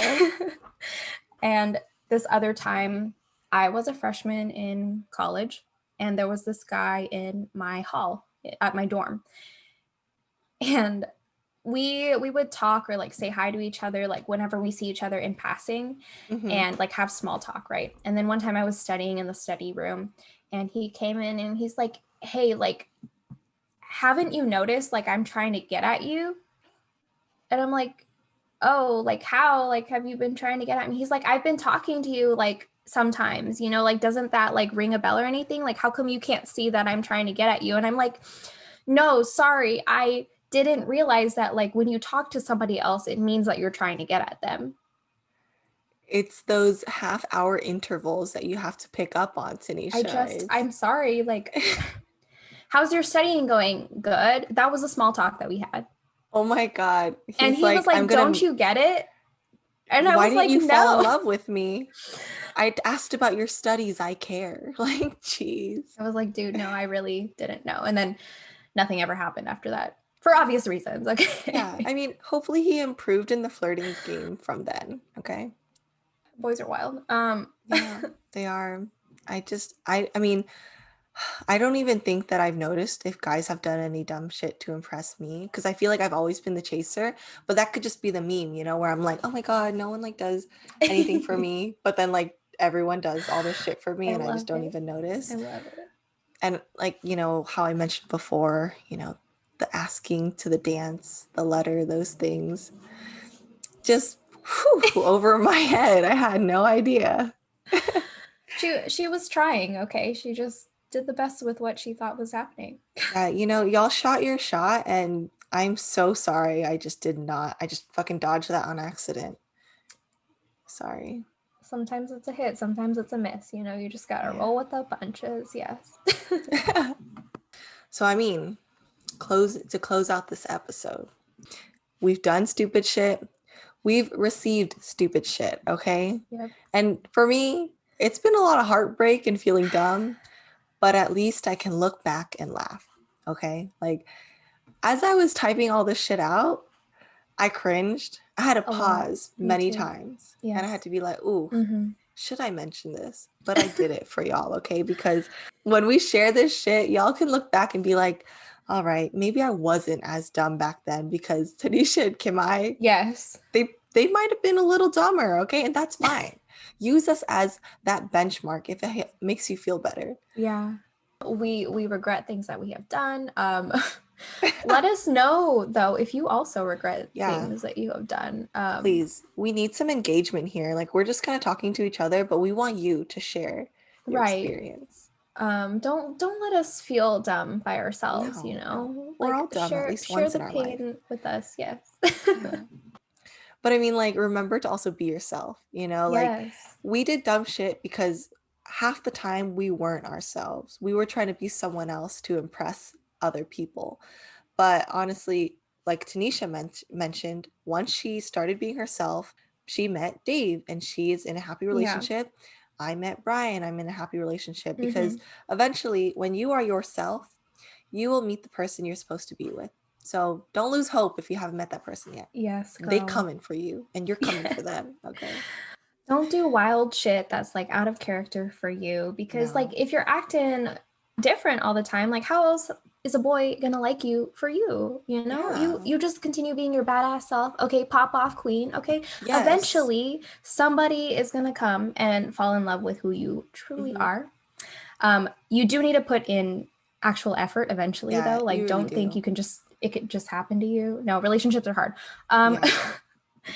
And this other time, I was a freshman in college, and there was this guy in my hall at my dorm. And we would talk or like say hi to each other like whenever we see each other in passing Hmm. and like have small talk, right? And then one time I was studying in the study room and he came in and he's like, "Hey, like haven't you noticed like I'm trying to get at you?" And I'm like, "Oh, like how? Like have you been trying to get at me?" He's like, "I've been talking to you like sometimes, you know, like doesn't that like ring a bell or anything? Like how come you can't see that I'm trying to get at you?" And I'm like, "No, sorry. I didn't realize that like when you talk to somebody else, it means that you're trying to get at them." It's those half-hour intervals that you have to pick up on, Tanisha. I'm sorry. Like, how's your studying going? Good. That was a small talk that we had. Oh my God. And He's he was like, like, "Don't you get it?" And I why was didn't like, you fall in "No." love with me? I asked about your studies. I care. Like, jeez. I was like, "Dude, no, I really didn't know." And then nothing ever happened after that for obvious reasons. Yeah. Okay. I mean, hopefully he improved in the flirting game from then. Okay. Boys are wild. Yeah, they are. I mean, I don't even think that I've noticed if guys have done any dumb shit to impress me because I feel like I've always been the chaser, but that could just be the meme, where I'm like, oh my God, no one like does anything for me. But then like everyone does all this shit for me I and I just love don't it. even I notice. love it. And like, how I mentioned before, the asking to the dance, the letter, those things just over my head. I had no idea. She was trying, okay? She just did the best with what she thought was happening. Yeah, y'all shot your shot, and I'm so sorry. I just did not. I just fucking dodged that on accident. Sorry. Sometimes it's a hit, sometimes it's a miss. You know, you just gotta Yeah. roll with the punches. Yes. So I mean, close out this episode. We've done stupid shit. We've received stupid shit, okay? Yep. And for me, it's been a lot of heartbreak and feeling dumb, but at least I can look back and laugh, okay? Like as I was typing all this shit out, I cringed. I had to A lot. pause Me many too. times and I had Yes. to be like, ooh, Mm-hmm. should I mention this? But I did it for y'all, okay? Because when we share this shit, y'all can look back and be like, all right, maybe I wasn't as dumb back then because Tanisha and Kim-Mai, Yes. they might have been a little dumber, okay? And that's fine. Use us as that benchmark if it makes you feel better. Yeah. We regret things that we have done. Let us know though if you also regret Yeah. things that you have done. Please, we need some engagement here. Like we're just kind of talking to each other, but we want you to share your Right. experience. Don't let us feel dumb by ourselves, you No, no. know? We're Like all dumb at least share once the in our life. pain with us. Yes. Yeah. But I mean, like, remember to also be yourself, Like, Yes. we did dumb shit because half the time we weren't ourselves. We were trying to be someone else to impress other people. But honestly, like Tanisha mentioned, once she started being herself, she met Dave and she is in a happy Yeah. relationship. I met Brian. I'm in a happy relationship Mm-hmm. because eventually, when you are yourself, you will meet the person you're supposed to be with. So don't lose hope if you haven't met that person yet. Yes, They girl. coming for you and you're coming for them. Okay. Don't do wild shit that's like out of character for you because like No. if you're acting different all the time, like how else is a boy gonna like you for you? You know, Yeah. you just continue being your badass self. Okay, pop off queen. Okay, Yes. eventually somebody is gonna come and fall in love with who you truly Hmm. are. You do need to put in actual effort eventually Yeah, though. Like you really don't think do. you can just it could just happen to you. No, relationships are hard. Um Yeah.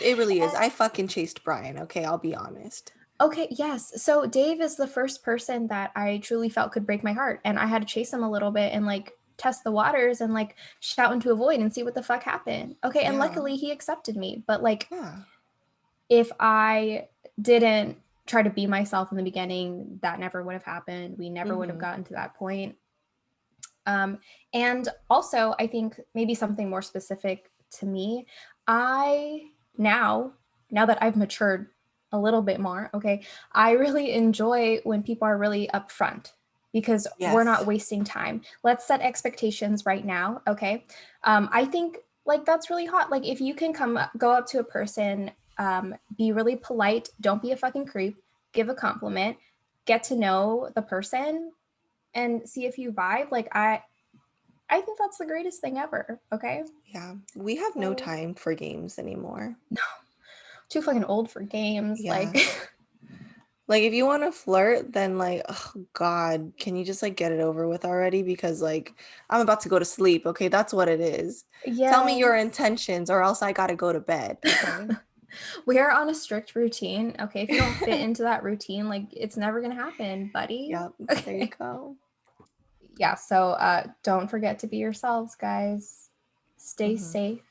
It really is. I fucking chased Brian. Okay. I'll be honest. Okay, yes. So Dave is the first person that I truly felt could break my heart. And I had to chase him a little bit and like test the waters and like shout into a void and see what the fuck happened. Okay, and Yeah. luckily he accepted me. But like Yeah. if I didn't try to be myself in the beginning, that never would have happened. We never would have Hmm. gotten to that point. And also, I think maybe something more specific to me, I now that I've matured a little bit more, okay, I really enjoy when people are really upfront because we're not Yes. wasting time. Let's set expectations right now, okay? I think like that's really hot. Like if you can go up to a person, be really polite, don't be a fucking creep, give a compliment, get to know the person and see if you vibe. Like I think that's the greatest thing ever. Okay. Yeah. We have no So, time for games anymore. too fucking old for games. Yeah. Like, Like if you want to flirt, then like, oh God, can you just like get it over with already? Because like I'm about to go to sleep. Okay, that's what it is. Tell me your yes. intentions or else I gotta go to bed. Okay. We are on a strict routine. Okay. If you don't fit into that routine, like, it's never going to happen, buddy. Yep, there you Okay. go. Yeah. So, don't forget to be yourselves, guys. Stay Hmm. safe.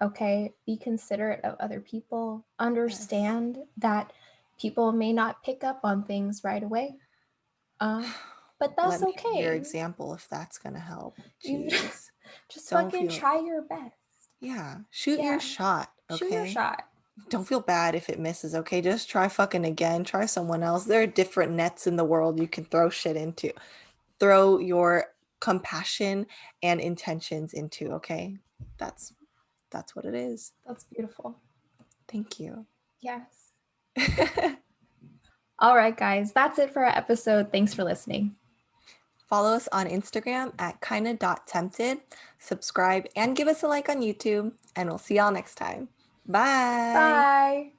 Okay. Be considerate of other people. Yes. Understand that people may not pick up on things right away. Uh, but Let that's me be your okay. example if that's gonna help. You Jeez. just Don't fucking feel, try your best. yeah, shoot your Yeah. shot, Shoot your okay? shot. Don't feel bad if it misses, okay? Just try fucking again. Try someone else. There are different nets in the world you can throw shit into. Throw your compassion and intentions into, okay? That's that's what it is. That's beautiful. Thank you. Yes. All right, guys. That's it for our episode. Thanks for listening. Follow us on Instagram at kinda.tempted. Subscribe and give us a like on YouTube, and we'll see y'all next time. Bye. Bye.